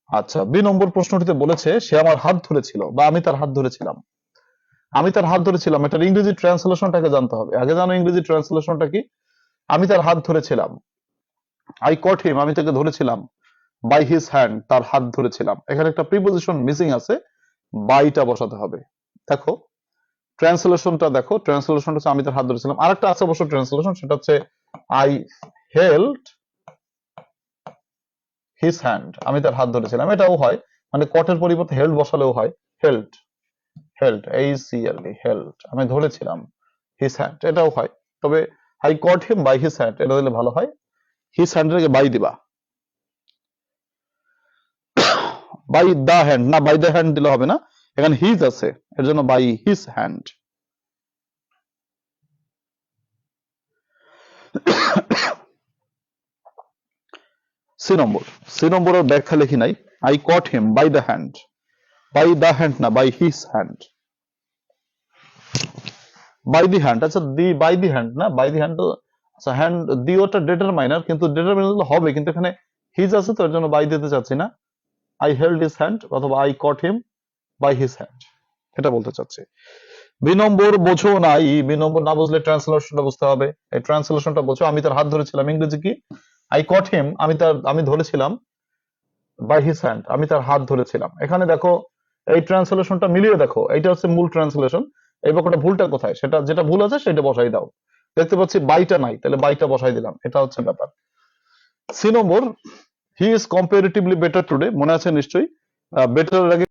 আচ্ছা, বি নম্বর প্রশ্নটিতে বলেছে সে আমার হাত ধরেছিল বা আমি তার হাত ধরেছিলাম। আমি তার হাত ধরেছিলাম, এটার ইংরেজি ট্রান্সলেশনটাকে জানতে হবে। আগে জানো ইংরেজি ট্রান্সলেশনটা কি? আমি তার হাত ধরেছিলাম, আই কট হিম, আমি তাকে ধরেছিলাম, বাই হিজ হ্যান্ড, তার হাত ধরেছিলাম। এখানে একটা প্রিপোজিশন মিসিং আছে, বাইটা বসাতে হবে। দেখো ট্রান্সলেশনটা, দেখো ট্রান্সলেশনটা হচ্ছে আমি তার হাত ধরেছিলাম। আরেকটা আছে অবশ্য ট্রান্সলেশন, সেটা হচ্ছে আই হেল্ড হিজ হ্যান্ড, আমি তার হাত ধরেছিলাম। এটাও হয়, মানে কটের পরিবর্তে হেল্ড বসালেও হয়। হেল্ড, হেল্ড, এইচইএলডি, হেল্ড, আমি ধরেছিলাম হিজ হ্যান্ড, এটাও হয়। তবে I caught him by his hand, এটা দিলে ভালো হয়। হিজ হ্যান্ডের বাই দিবা, বাই দা হ্যান্ড না, বাই দা হ্যান্ড দিলে হবে না, এখানে হিজ আছে, এর জন্য by his hand. C number, C নম্বরের ব্যাখ্যা লিখি নাই। I caught him by the hand, by the hand না, by his hand. By the hand, আচ্ছা দি বাই দি হ্যান্ড না, বাই দি হ্যান্ড তো, আচ্ছা হ্যান্ড দি ওটা ডিটারমাইনার, কিন্তু ডিটারমাইনার হবে, কিন্তু এখানে হিজ আছে তো এর জন্য বাই দিতে চাচ্ছি না। আই হেল্ড হিজ হ্যান্ড অথবা I caught him by his hand, এটা বলতে চাচ্ছি। বি নম্বর বোঝো নাই, বি নম্বর না বুঝলে ট্রান্সলেশনটা বুঝতে হবে। এই ট্রান্সলেশনটা বোঝো, আমি তার হাত ধরেছিলাম, ইংরেজি কি? আই কট হিম, আমি ধরেছিলাম, বাই হিজ হ্যান্ড, আমি তার হাত ধরেছিলাম। এখানে দেখো এই ট্রান্সলেশনটা মিলিয়ে দেখো, এইটা হচ্ছে মূল ট্রান্সলেশন, এই বাক্যটা ভুলটা কোথায়, সেটা যেটা ভুল আছে সেটা বসাই দাও। দেখতে পাচ্ছি বাইটা নাই, তাহলে বাইটা বসাই দিলাম, এটা হচ্ছে ব্যাপার। সি নম্বর, he is comparatively better today, মনে আছে নিশ্চয়ই, বেটার এর আগে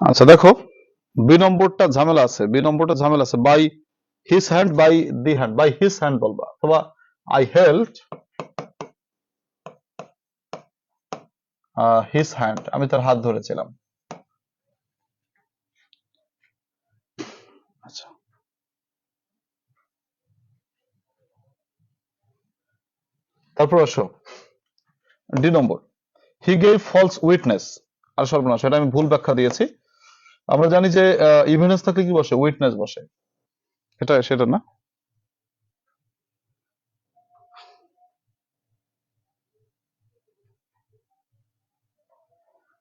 আচ্ছা দেখো বি নম্বরটা ঝামেলা আছে, বি নম্বরটা ঝামেলা আছে। By his hand, by the hand, by his hand বলবা, অথবা আই হেল্ড হিজ হ্যান্ড, আমি তার হাত ধরেছিলাম। আচ্ছা, তারপর আসো D number, he gave false witness, আর সর্বনাশ, এটা আমি ভুল ব্যাখ্যা দিয়েছি। আমরা জানি যে ইভিনেস থাকলে কি বসে, উইটনেস বসে, এটা সেটা না।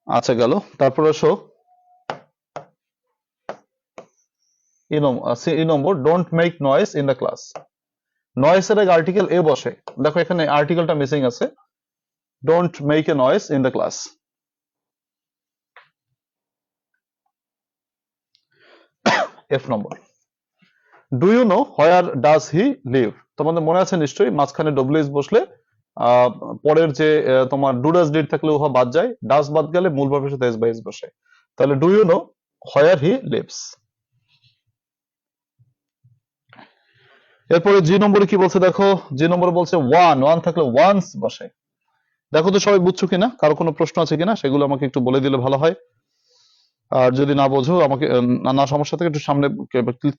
আচ্ছা গেল, তারপর আসো E number, don't make noise in the class. Noise এর আগে আর্টিকেল এ বসে, দেখো এখানে আর্টিকেলটা মিসিং আছে, don't make a noise in the class. F number, do you know where does he live, তোমাদের মনে আছে নিশ্চয়ই, মাঝখানে ডব্লিউএস বসলে আহ, পরের যে তোমার ডু ডাজ ডিড থাকলে উহা বাদ যায়, ডাজ বাদ গেলে মূল ভার্বের সাথে এস বাই এস বসে। তাহলে do you know where he lives. এরপরে জি নম্বরে কি বলছে দেখো, জি নম্বরে বলছে ওয়ান, ওয়ান থাকলে ওয়ান্স বসে। দেখো তো সবাই বুঝছো কিনা, কারো কোনো প্রশ্ন আছে কিনা সেগুলো আমাকে একটু বলে দিলে ভালো হয়। আর যদি না বোঝো আমাকে না সমস্যা থেকে একটু সামনে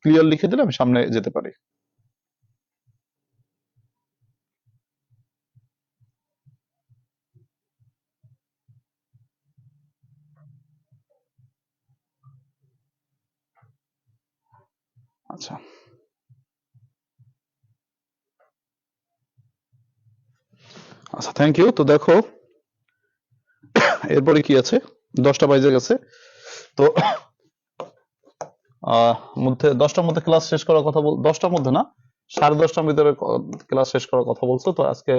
ক্লিয়ার লিখে দিলে আমি সামনে যেতে পারি। আচ্ছা আচ্ছা, থ্যাংক ইউ। তো দেখো এরপরে কি আছে, 10টা বাজে গেছে, তো মধ্যে 10টার মধ্যে ক্লাস শেষ করার কথা 10টার মধ্যে না, 10:30টার ভিতরে ক্লাস শেষ করার কথা বলছো, তো আজকে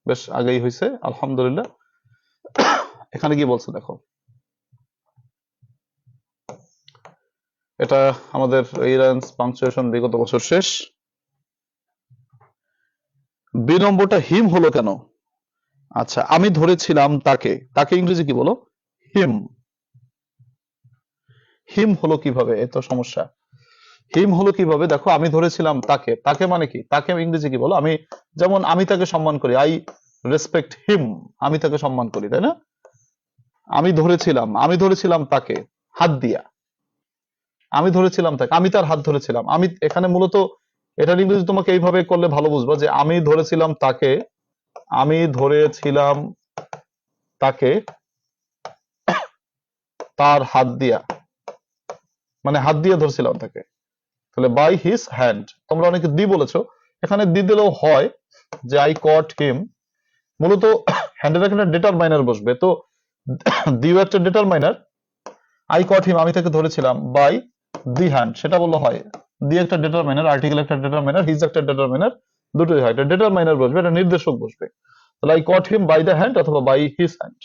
বেশ আগেই হয়েছে আলহামদুলিল্লাহ। এখানে কি বলছে দেখো, এটা আমাদের রিয়ারেন্স পাংচুয়েশন বিগত বছর শেষ। বি নম্বরটা হিম হলো কেন? আচ্ছা, আমি ধরেছিলাম তাকে, তাকে ইংরেজি কি বলো? হিম। হিম হলো কিভাবে, এত সমস্যা। হিম হলো কিভাবে, দেখো আমি ধরেছিলাম তাকে, তাকে মানে কি, তাকে ইংরেজি কি বলো? আমি যেমন আমি তাকে সম্মান করি, আই রেসপেক্ট হিম, আমি তাকে সম্মান করি, তাই না? আমি ধরেছিলাম তাকে হাত দিয়া, আমি ধরেছিলাম তাকে, আমি তার হাত ধরেছিলাম। আমি এখানে মূলত এটার ইংরেজি তোমাকে এইভাবে করলে ভালো বুঝবা যে আমি ধরেছিলাম তাকে তার হাত দিয়া, মানে হাত দিয়ে ধরছিলাম তাকে, তাহলে বাই হিজ হ্যান্ড। তোমরা অনেকে দি বলেছো, এখানে দি দিলেও হয়, যে আই কট হিম, মূলত হ্যান্ডের একটা ডিটারমাইনার বসবে, তো দিও একটা ডিটারমাইনার, আই কট হিম আমি তাকে ধরেছিলাম বাই দি হ্যান্ড, সেটা বললে হয়। দি একটা ডিটারমাইনার, আর্টিকেল একটা ডিটারমাইনার, হিজ একটা ডিটারমাইনার, দুটোই হয়। এটা ডিটারমাইনার বসবে, এটা নির্দেশক বসবে। তাহলে I caught him by the hand অথবা বাই হিজ হ্যান্ড।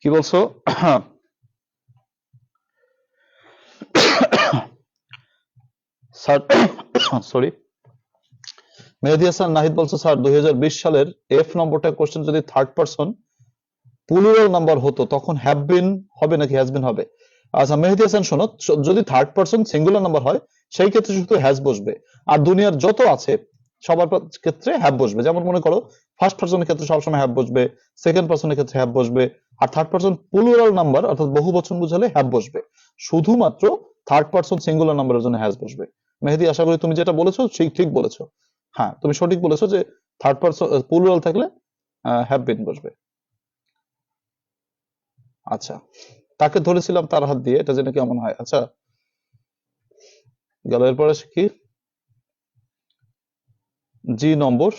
কি বলছো? স্যার সরি, মেহেদী হাসান নাহিদ বলছে স্যার 2020 সালের এফ নম্বরটা কোশ্চেন যদি থার্ড পারসন প্লুরাল নাম্বার হতো তখন হ্যাভ বিন হবে নাকি হ্যাজ বিন হবে? আচ্ছা মেহেদী হাসান শোনো, যদি থার্ড পারসন সিঙ্গুলার নাম্বার হয় সেই ক্ষেত্রে শুধু হ্যাজ বসবে, আর দুনিয়ার যত আছে সবার ক্ষেত্রে হ্যাভ বসবে। যেমন মনে করো ফার্স্ট পারসনের ক্ষেত্রে সবসময় হ্যাভ বসবে, সেকেন্ড পারসনের ক্ষেত্রে হ্যাভ বসবে, আর থার্ড পারসন প্লুরাল নাম্বার অর্থাৎ বহু বচন বুঝালে হ্যাভ বসবে। শুধুমাত্র থার্ড পারসন সিঙ্গুলার নাম্বারের জন্য হ্যাজ বসবে। মেহেদী, আশা করি তুমি যেটা বলেছো ঠিক বলেছো। হ্যাঁ, তুমি সঠিক বলেছো যে থার্ড পারসন প্লুরাল থাকলে হ্যাভ বিন বসবে। আচ্ছা, তাকে ধরেছিলাম তার হাত দিয়ে, এটা জেনে কেমন হয়? আচ্ছা গেল, এরপরে কি জি নম্বর,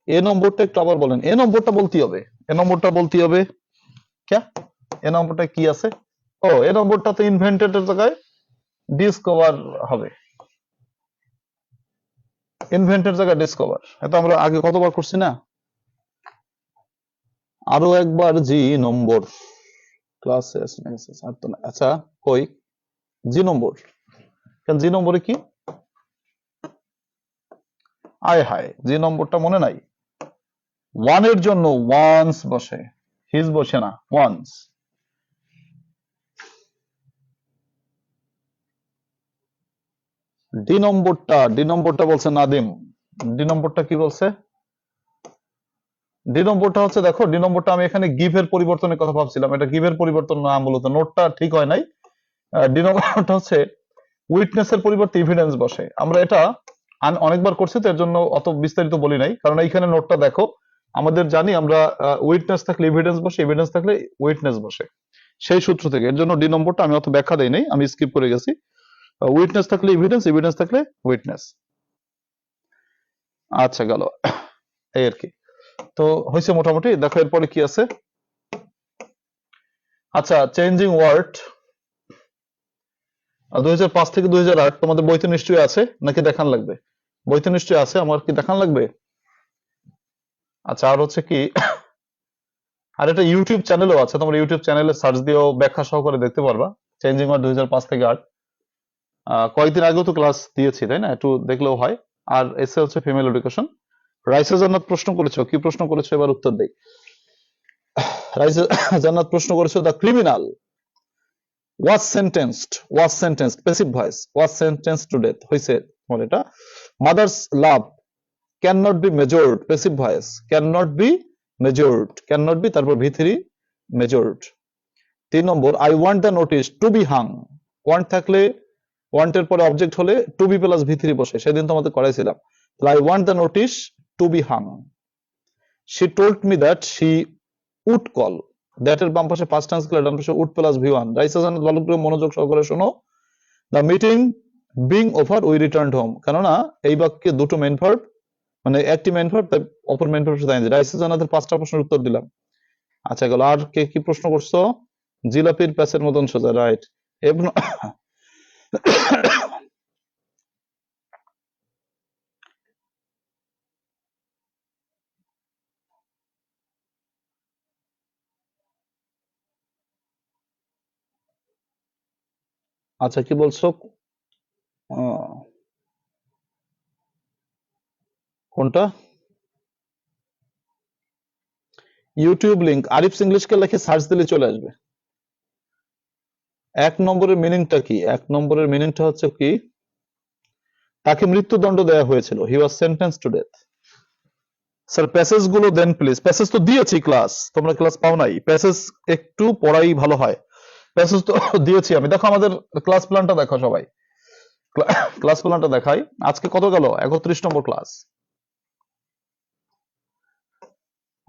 এ নম্বরটা একটু আবার বলেন। এ নম্বরটা বলতে হবে, এ নম্বরটা বলতে হবে। ক্যা এ নম্বরটা কি আছে? ও, এ নম্বরটা তো ইনভেন্টেড এর জায়গায় ডিসকভার হবে, ইনভেন্টের জায়গায় ডিসকভার। এটা আমরা আগে কতবার করছি না? আরো একবার জি নম্বর ক্লাসে। আচ্ছা কই জি নম্বর, কেন জি নম্বরে কি? আয় হায়, জি নম্বরটা মনে নাই। ওয়ানের জন্য ওয়ান্স বসে, হিজ বসে না, ওয়ান্স। ডি নম্বরটা বলছে নাদিম। ডি নম্বরটা কি বলছে? ডি নম্বরটা হচ্ছে, দেখো ডি নম্বরটা আমি এখানে গিভের পরিবর্তনের কথা ভাবছিলাম, এটা গিভের পরিবর্তন না, মূলত নোটটা ঠিক হয় নাই। ডি নম্বরটা হচ্ছে উইটনেসের পরিবর্তে এভিডেন্স বসে। আমরা এটা অনেকবার করছি, তো এর জন্য অত বিস্তারিত বলি নাই, কারণ এইখানে নোটটা দেখো, আমাদের জানি আমরা উইটনেস থাকলে এভিডেন্স বসে, এভিডেন্স থাকলে উইটনেস বসে, সেই সূত্র থেকে। এর জন্য ডি নম্বরটা আমি অত ব্যাখ্যা দেই নাই, আমি স্কিপ করে গেছি। উইটনেস থাকলে এভিডেন্স, এভিডেন্স থাকলে উইটনেস। আচ্ছা গেল, এই আর কি। তো হয়েছে মোটামুটি। দেখো এরপরে কি আছে। আচ্ছা, চেঞ্জিং ওয়ার্ড 2005 থেকে 2008 তোমাদের বইতে নিশ্চয়ই আছে, নাকি দেখান লাগবে? বইতে নিশ্চয়ই আছে, আমার কি দেখান লাগবে? আচ্ছা, আর হচ্ছে কি, আর এটা ইউটিউব চ্যানেলও আছে, তোমরা ইউটিউব চ্যানেলে সার্চ দিয়েও ব্যাখ্যা সহকারে দেখতে পারবা। চেঞ্জিং ওয়ার্ড 2005 থেকে 8, কয়েকদিন আগেও তো ক্লাস দিয়েছি, তাই না? একটু দেখলেও হয়। আর এসে হচ্ছে ফিমেল এডুকেশন। রাইসা জান্নাত প্রশ্ন করেছো, কি প্রশ্ন করেছো এবার উত্তর দেই। রাইসা জান্নাত প্রশ্ন করেছো, the criminal was sentenced passive voice was sentenced to death হইছে তোমার এটা। mother's love cannot be measured passive voice cannot be তারপর v3 measured। 3 number I want the notice to be hung, want থাকলে want এর পরে অবজেক্ট হলে to be প্লাস v3 বসে, সেদিন তোমাদের করাইছিলাম। তাহলে I want the notice to be hung। she told me that she would call, that এর বাম পাশে past tense ডান পাশে would প্লাস v1। রাইসা জান্নাত ভালো করে মনোযোগ সহকারে শোনো। the meeting being over we returned home, কেননা এই বাক্যে দুটো মেইন ভার্ব, মানে একটি মেইন ভার্ব, তাই অপর মেইন ভার্ব সাথে রাইসা জান্নাতের 5টা প্রশ্নের উত্তর দিলাম। আচ্ছা গেল, আর কে কি প্রশ্ন করছো? জিলাপির প্যাচের মতন সোজা, রাইট। আচ্ছা কি বলছো? কোনটা? ইউটিউব লিংক আরিফস ইংলিশকে লিখে সার্চ দিলে চলে আসবে। 1 নম্বরের মিনিংটা কি? 1 নম্বরের মিনিংটা হচ্ছে কি, তাকে মৃত্যুদণ্ড দেওয়া হয়েছিল, হি ওয়াজ সেন্টেন্সড টু ডেথ। স্যার প্যাসেজ গুলো দেন প্লিজ। প্যাসেজ তো দিয়েছি, ক্লাস তোমরা ক্লাস পাও নাই। প্যাসেজ একটু পড়াই ভালো হয়। প্যাসেজ তো দিয়েছি আমি। দেখো আমাদের ক্লাস প্ল্যানটা দেখো সবাই, ক্লাস প্ল্যানটা দেখাই। আজকে কত গেল? 31 নম্বর ক্লাস।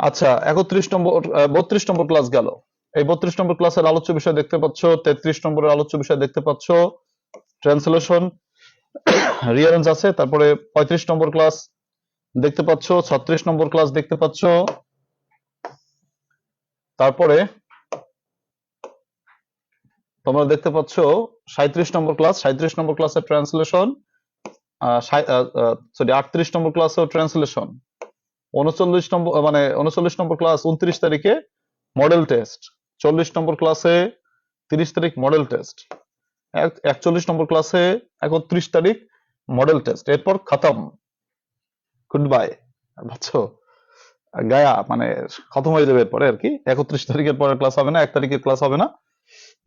আচ্ছা 31 নম্বর 32 নম্বর ক্লাস গেল। এই 32 নম্বর ক্লাসের আলোচ্য বিষয় দেখতে পাচ্ছ, 33 নম্বরের আলোচ্য বিষয় দেখতে পাচ্ছ, ট্রান্সলেশন, রিয়ারেঞ্জ আছে। তারপরে 35 নম্বর ক্লাস দেখতে পাচ্ছ, 36 নম্বর ক্লাস দেখতে পাচ্ছ, তারপরে তোমরা দেখতে পাচ্ছ 37 নম্বর ক্লাস। 37 নম্বর ক্লাসের ট্রান্সলেশন, সরি 38 নম্বর ক্লাসেও ট্রান্সলেশন, 39 নম্বর মানে 39 নম্বর ক্লাস 29 তারিখে মডেল টেস্ট, 40 নম্বর ক্লাসে 30 তারিখ মডেল টেস্ট, 41 নম্বর ক্লাসে 31 তারিখ মডেল টেস্ট। এরপর খতম, গুড বাই। বুঝছো? গায়া মানে খতম হয়ে যাবে এরপরে আর কি। 31 তারিখের পরে ক্লাস হবে না, 1 তারিখে ক্লাস হবে না,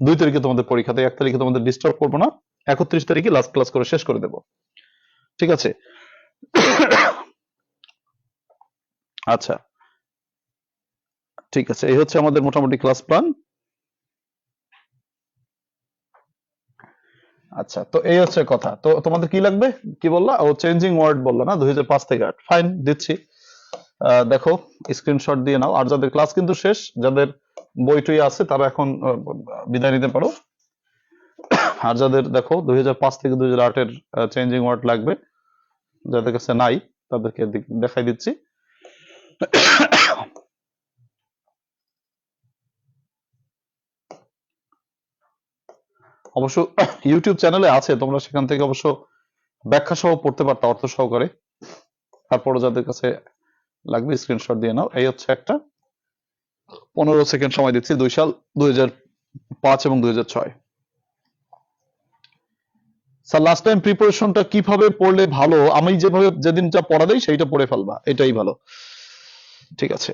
2 তারিখে তোমাদের পরীক্ষা, তাই 1 তারিখে তোমাদের ডিস্টার্ব করবো না, 31 তারিখে লাস্ট ক্লাস করে শেষ করে দেব। ঠিক আছে? আচ্ছা ঠিক আছে, এই হচ্ছে আমাদের মোটামুটি ক্লাস প্ল্যান। আচ্ছা তো এই হচ্ছে কথা। তো তোমাদের কি লাগবে? কি বললা? ও চেঞ্জিং ওয়ার্ড বললা না, 2005 থেকে 8। ফাইন, দিচ্ছি। দেখো স্ক্রিনশট দিয়ে নাও। আর যাদের ক্লাস কিন্তু শেষ, যাদের বই টই আছে তারা এখন বিদায় নিতে পারো। আর যাদের দেখো 2005 থেকে 2008 এর চেঞ্জিং ওয়ার্ড লাগবে, যাদের কাছে নাই তাদেরকে দেখাই দিচ্ছি। অবশ্য ইউটিউব চ্যানেলে আছে, তোমরা সেখান থেকে অবশ্য ব্যাখ্যা সহ পড়তে পারতো অর্থ সহকারে। তারপরে যাদের কাছে লাগবে স্ক্রিনশট দিয়ে নাও। এই হচ্ছে একটা, 15 সেকেন্ড সময় দিচ্ছি। 2 সাল, 2005 এবং 2006। স্যার লাস্ট টাইম প্রিপারেশনটা কিভাবে পড়লে ভালো? আমি যেভাবে যেদিন যা পড়া দেই সেইটা পড়ে ফেলবা, এটাই ভালো। ঠিক আছে,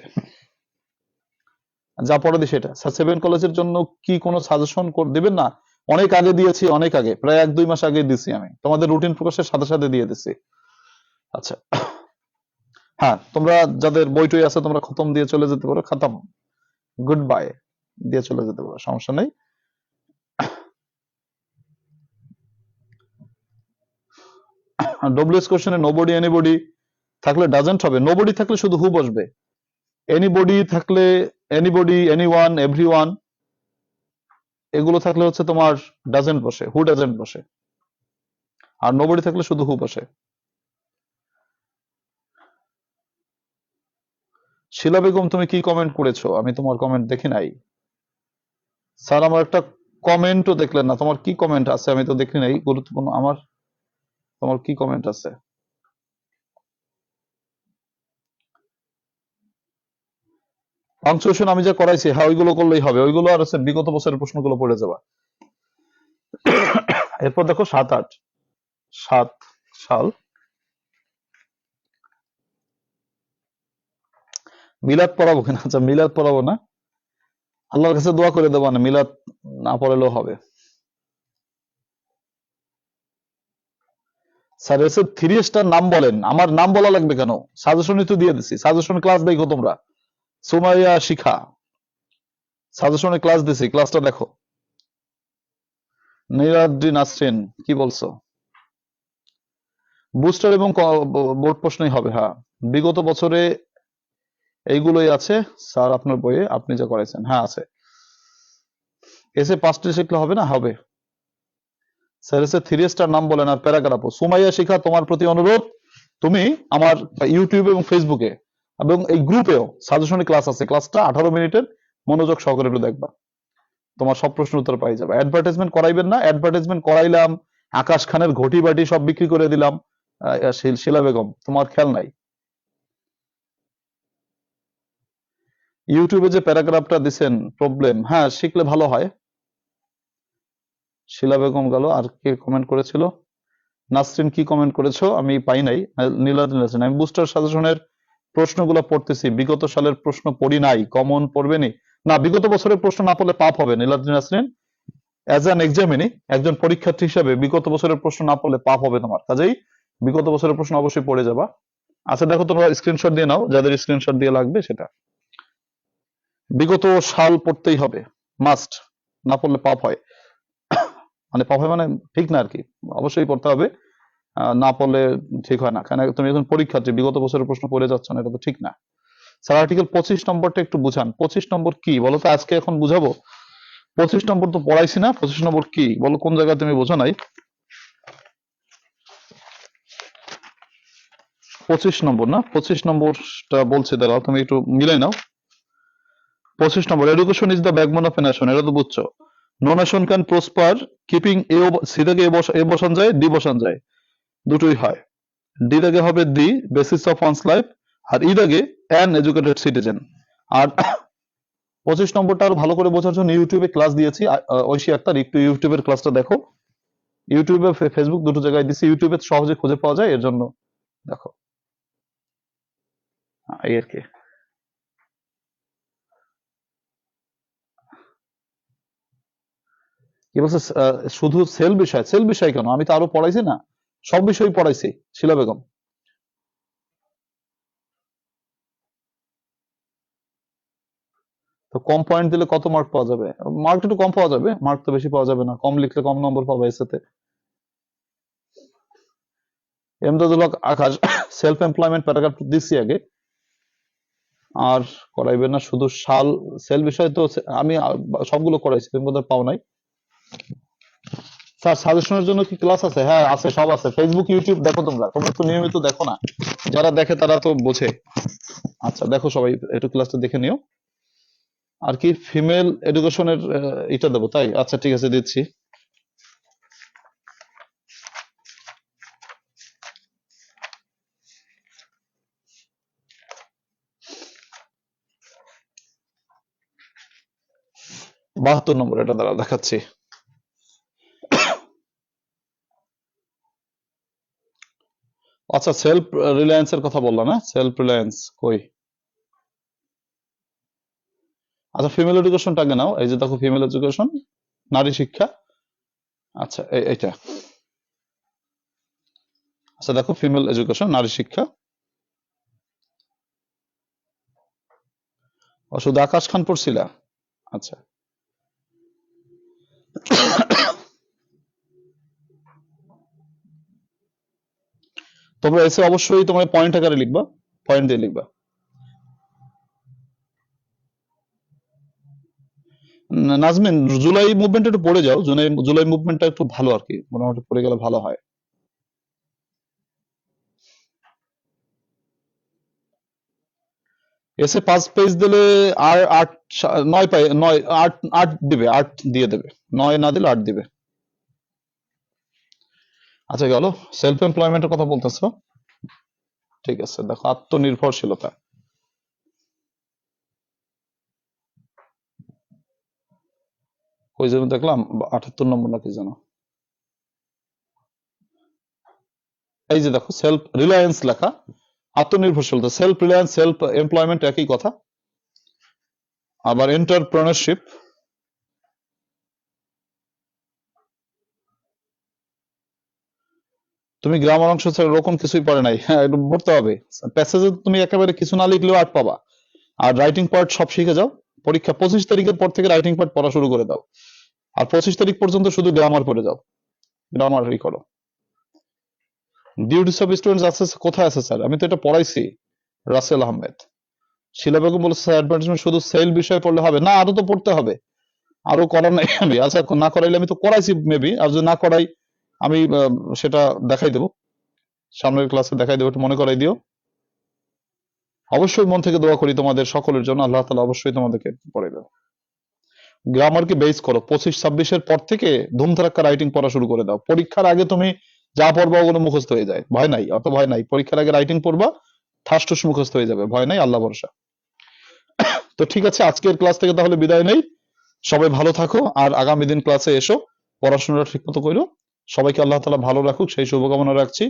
যা পড়া দিই সেটা। স্যার 7 কলেজের জন্য কি কোনো সাজেশন দিবেন? না, অনেক আগে দিয়েছি, অনেক আগে, প্রায় 1-2 মাস আগে দিছি আমি, তোমাদের রুটিন প্রকাশের সাথে সাথে দিয়ে দিছি। আচ্ছা হ্যাঁ, তোমরা যাদের বই টই আছে তোমরা খতম দিয়ে চলে যেতে পারো, খতম, গুড বাই দিয়ে চলে যেতে পারো, সমস্যা নেই। ডব্লিউএস কোশ্চেনে নোবডি এনিবডি থাকলে ডাজেন্ট হবে, নোবডি থাকলে শুধু হু বসবে, এনিবডি থাকলে এনিবডি, এনিওয়ান, এভরিওয়ান, এগুলো থাকলে হচ্ছে তোমার ডাজেন্ট বসে, হু ডাজেন্ট বসে। আর নোবডি থাকলে শুধু হু বসে। শিলা বেগম তুমি কি কমেন্ট করেছো? আমি তোমার কমেন্ট দেখি নাই। স্যার আমার একটা কমেন্টও দেখলেন না, তোমার কি কমেন্ট আছে? আমি তো দেখি নাই, গুরুত্বপূর্ণ আমার। তোমার কি কমেন্ট আছে? পাংচুয়েশন আমি যা করাইছি, হ্যাঁ ওইগুলো করলেই হবে, ওইগুলো আর হচ্ছে বিগত বছরের প্রশ্নগুলো পড়ে যাবা। এরপর দেখো 7-8, 7 সাল, মিলাদ পড়াবো কিনা? আচ্ছা মিলাদ পড়াবো না, আল্লাহর কাছে দোয়া করে দেবো না, মিলাদ না পড়ালেও হবে। স্যার এসে 3 স্টার নাম বলেন, আমার নাম বলা লাগবে কেন? সাজেশনই তো দিয়ে দিছি, সাজেশন ক্লাস দেখো তোমরা, সুমাইয়া শিখা সাজেশনে ক্লাস দিছি, ক্লাসটা দেখো। নীলাদ্রি নাসরিন কি বলছো? বুস্টার এবং বোর্ড প্রশ্নই হবে, হ্যাঁ বিগত বছরে এইগুলোই আছে স্যার আপনার বইয়ে, আপনি যা করেছেন, হ্যাঁ আছে। এসে 5টি শিখলে হবে না? হবে। স্যার এসে 3 স্টার নাম বলেন আর প্যারাগ্রাফ। সুমাইয়া শিখা তোমার প্রতি অনুরোধ, তুমি আমার ইউটিউব এবং ফেসবুকে এবং এই গ্রুপেও সাজেশনে ক্লাস আছে, ক্লাসটা 18 মিনিটের, মনোযোগ সহকারে একটু দেখবা, তোমার সব প্রশ্ন উত্তর পাই যাবে। অ্যাডভার্টাইজমেন্ট করাইবেন না, অ্যাডভার্টাইজমেন্ট করাইলাম, আকাশ খানের ঘটি বাটি সব বিক্রি করে দিলাম, শিলা বেগম তোমার খেয়াল নাই। ইউটিউবে যে প্যারাগ্রাফটা দিছেন প্রবলেম, হ্যাঁ শিখলে ভালো হয়। শিলা বেগম গেল, আর কে কমেন্ট করেছিল? নাসরিন কি কমেন্ট করেছো? আমি পাই নাই। নীলাদ্রি নাসরিন, আমি বুস্টার সাজেশনের প্রশ্নগুলো পড়তেছি, বিগত সালের প্রশ্ন পড়ি নাই, কমন পড়বেনি না, বিগত বছরের প্রশ্ন না পড়লে পাপ হবে। Niladri Nasrin, as an examinee, একজন পরীক্ষার্থী হিসেবে বিগত বছরের প্রশ্ন না পড়লে পাপ হবে তোমার, কাজেই বিগত বছরের প্রশ্ন অবশ্যই পড়ে যাবা। আচ্ছা দেখো, তোমরা স্ক্রিনশট দিয়ে নাও, যাদের স্ক্রিনশট দিয়ে লাগবে সেটা। বিগত সাল পড়তেই হবে, মাস্ট, না পড়লে পাপ হয়। মানে পাপ হয় মানে ঠিক না আর কি, অবশ্যই পড়তে হবে। না পড়লে ঠিক হয় না, কেন তুমি এখন পরীক্ষার্থী, বিগত বছরের প্রশ্ন পড়ে যাচ্ছ না, এটা তো ঠিক না। স্যার আর্টিকেল 25 নম্বরটা একটু বুঝান। 25 নম্বর কি বলো তো, আজকে এখন বুঝাবো। 25 নম্বর তো পড়াইছি না, 25 নম্বর কি বলো, কোন জায়গায় তুমি বোঝো নাই? 25 নম্বর না, 25 নম্বরটা বলছে, দাঁড়াও তুমি একটু মিলাই নাও। 25 number, education is the backbone of a nation, এটা তো বুঝছো। No nation can prosper keeping C থেকে এ বসান যায়, ডি বসান যায়, দুটোই হয়। ডি থেকে হবে the basis of one's life, আর ই থেকে অ্যান এডুকেটেড সিটিজেন। আর 25 নম্বরটা আরো ভালো করে বোঝার জন্য ইউটিউবে ক্লাস দিয়েছি, ঐশী আক্তার, একটু ইউটিউবের ক্লাসটা দেখো। ইউটিউবে ফেসবুক দুটো জায়গায় দিচ্ছি, ইউটিউবে সহজে খুঁজে পাওয়া যায়, এর জন্য দেখো। এই আর কি। কি বলছে, শুধু সেল বিষয়, সেল বিষয় কেন, আমি তো আরো পড়াইছি না, সব বিষয় পড়াইছি শিলা বেগম। তো কম পয়েন্ট দিলে কত মার্ক পাওয়া যাবে? মার্ক একটু কম পাওয়া যাবে, মার্ক তো বেশি পাওয়া যাবে না, কম লিখলে কম নম্বর পাবে এসেতে। এমদাদুল হক আকাশ, সেলফ এমপ্লয়মেন্ট প্যারাগ্রাফ দিচ্ছি আগে, আর করাইবে না, শুধু সাল সেল বিষয় তো আমি সবগুলো করাইছি, তুমি বোধহয় পাও নাই। স্যার সাজেশনের জন্য কি ক্লাস আছে? হ্যাঁ আছে, সব আছে, ফেসবুক ইউটিউব দেখো, তোমরা তোমরা তো নিয়মিত দেখো না, যারা দেখে তারা তো বোঝে। আচ্ছা দেখো সবাই, একটু ক্লাসটা দেখে নিও। আর কি ফিমেল এডুকেশনের এটা দেবো তাই? আচ্ছা ঠিক আছে, দিচ্ছি। বাহাত্তর নম্বর, এটা দ্বারা দেখাচ্ছি। আচ্ছা সেলফ রিলায়েন্স এর কথা বললাম, না সেলফ রিলায়েন্স কই? আচ্ছা ফিমেল এডুকেশনটা আগে নাও, এই যে দেখো ফিমেল এডুকেশন, নারী শিক্ষা। আচ্ছা এইটা। আচ্ছা দেখো ফিমেল এডুকেশন, নারী শিক্ষা। ও শুধু আকাশ খান পড়ছিলা? আচ্ছা তোমরা এসে অবশ্যই তোমার পয়েন্ট আকারে লিখবা, পয়েন্ট দিয়ে লিখবা। নাজমিন, জুলাই মুভমেন্ট একটু পড়ে যাও, জুলাই জুলাই মুভমেন্টটা একটু ভালো আর কি, মোটামুটি পড়ে গেলে ভালো হয়। এসে 5 পেজ দিলে আর 8 9 পাই 9 8 8 দিবে, 8 দিয়ে দেবে, 9 না দিলে 8 দিবে। আচ্ছা গেল, সেলফ এমপ্লয়মেন্টের কথা বলতেছো, ঠিক আছে দেখো, আত্মনির্ভরশীলতা। ওই জন্য দেখলাম 78 নম্বর নাকি যেন, এই যে দেখো সেলফ রিলায়েন্স লেখা, আত্মনির্ভরশীলতা, সেলফ রিলায়েন্স সেলফ এমপ্লয়মেন্ট একই কথা। আবার এন্টারপ্রেনারশিপ, তুমি গ্রামার অংশ ছাড়া এরকম কিছুই পড়ে নাই, হ্যাঁ একটু পড়তে হবে। প্যাসেজে তুমি একেবারে কিছু না লিখলেও 8 পাবা। আর রাইটিং পার্ট সব শিখে যাও, পরীক্ষা 25 তারিখের পর থেকে রাইটিং পার্ট পড়া শুরু করে দাও, আর 25 তারিখ পর্যন্ত শুধু গ্রামার পড়ে যাও, গ্রামারই করো। ডিউটিস অফ স্টুডেন্টস আছে কোথায় আছে স্যার? আমি তো এটা পড়াইছি, রাসেল আহমেদ। শিলা বেগম বলেছে অ্যাডভার্টাইজমেন্ট শুধু সেল বিষয় পড়লে হবে না, আরো তো পড়তে হবে, আরো করার নাই আমি। আচ্ছা না করাইলে আমি তো করাইছি মেবি, আর যদি না করাই আমি সেটা দেখাই দেবো, সামনের ক্লাসে দেখাই দেবো, একটু মনে করাই দিও। অবশ্যই মন থেকে দোয়া করি তোমাদের সকলের জন্য, আল্লাহ তাআলা অবশ্যই তোমাদেরকে পড়ে দেবে। গ্রামারকে বেস করো, 25-26 পর থেকে ধুমধারাক্কা রাইটিং পড়া শুরু করে দাও। পরীক্ষার আগে তুমি যা পড়বা ওগুলো মুখস্থ হয়ে যায়, ভয় নাই, অত ভয় নাই, পরীক্ষার আগে রাইটিং পড়বা, ঠাসঠুস মুখস্থ হয়ে যাবে, ভয় নাই, আল্লাহ ভরসা। তো ঠিক আছে, আজকের ক্লাস থেকে তাহলে বিদায় নেই, সবাই ভালো থাকো, আর আগামী দিন ক্লাসে এসো, পড়াশোনাটা ঠিক মতো করো। সবাইকে আল্লাহ তাআলা ভালো রাখুক সেই শুভকামনা রাখছি।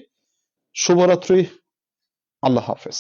শুভরাত্রি, আল্লাহ হাফেজ।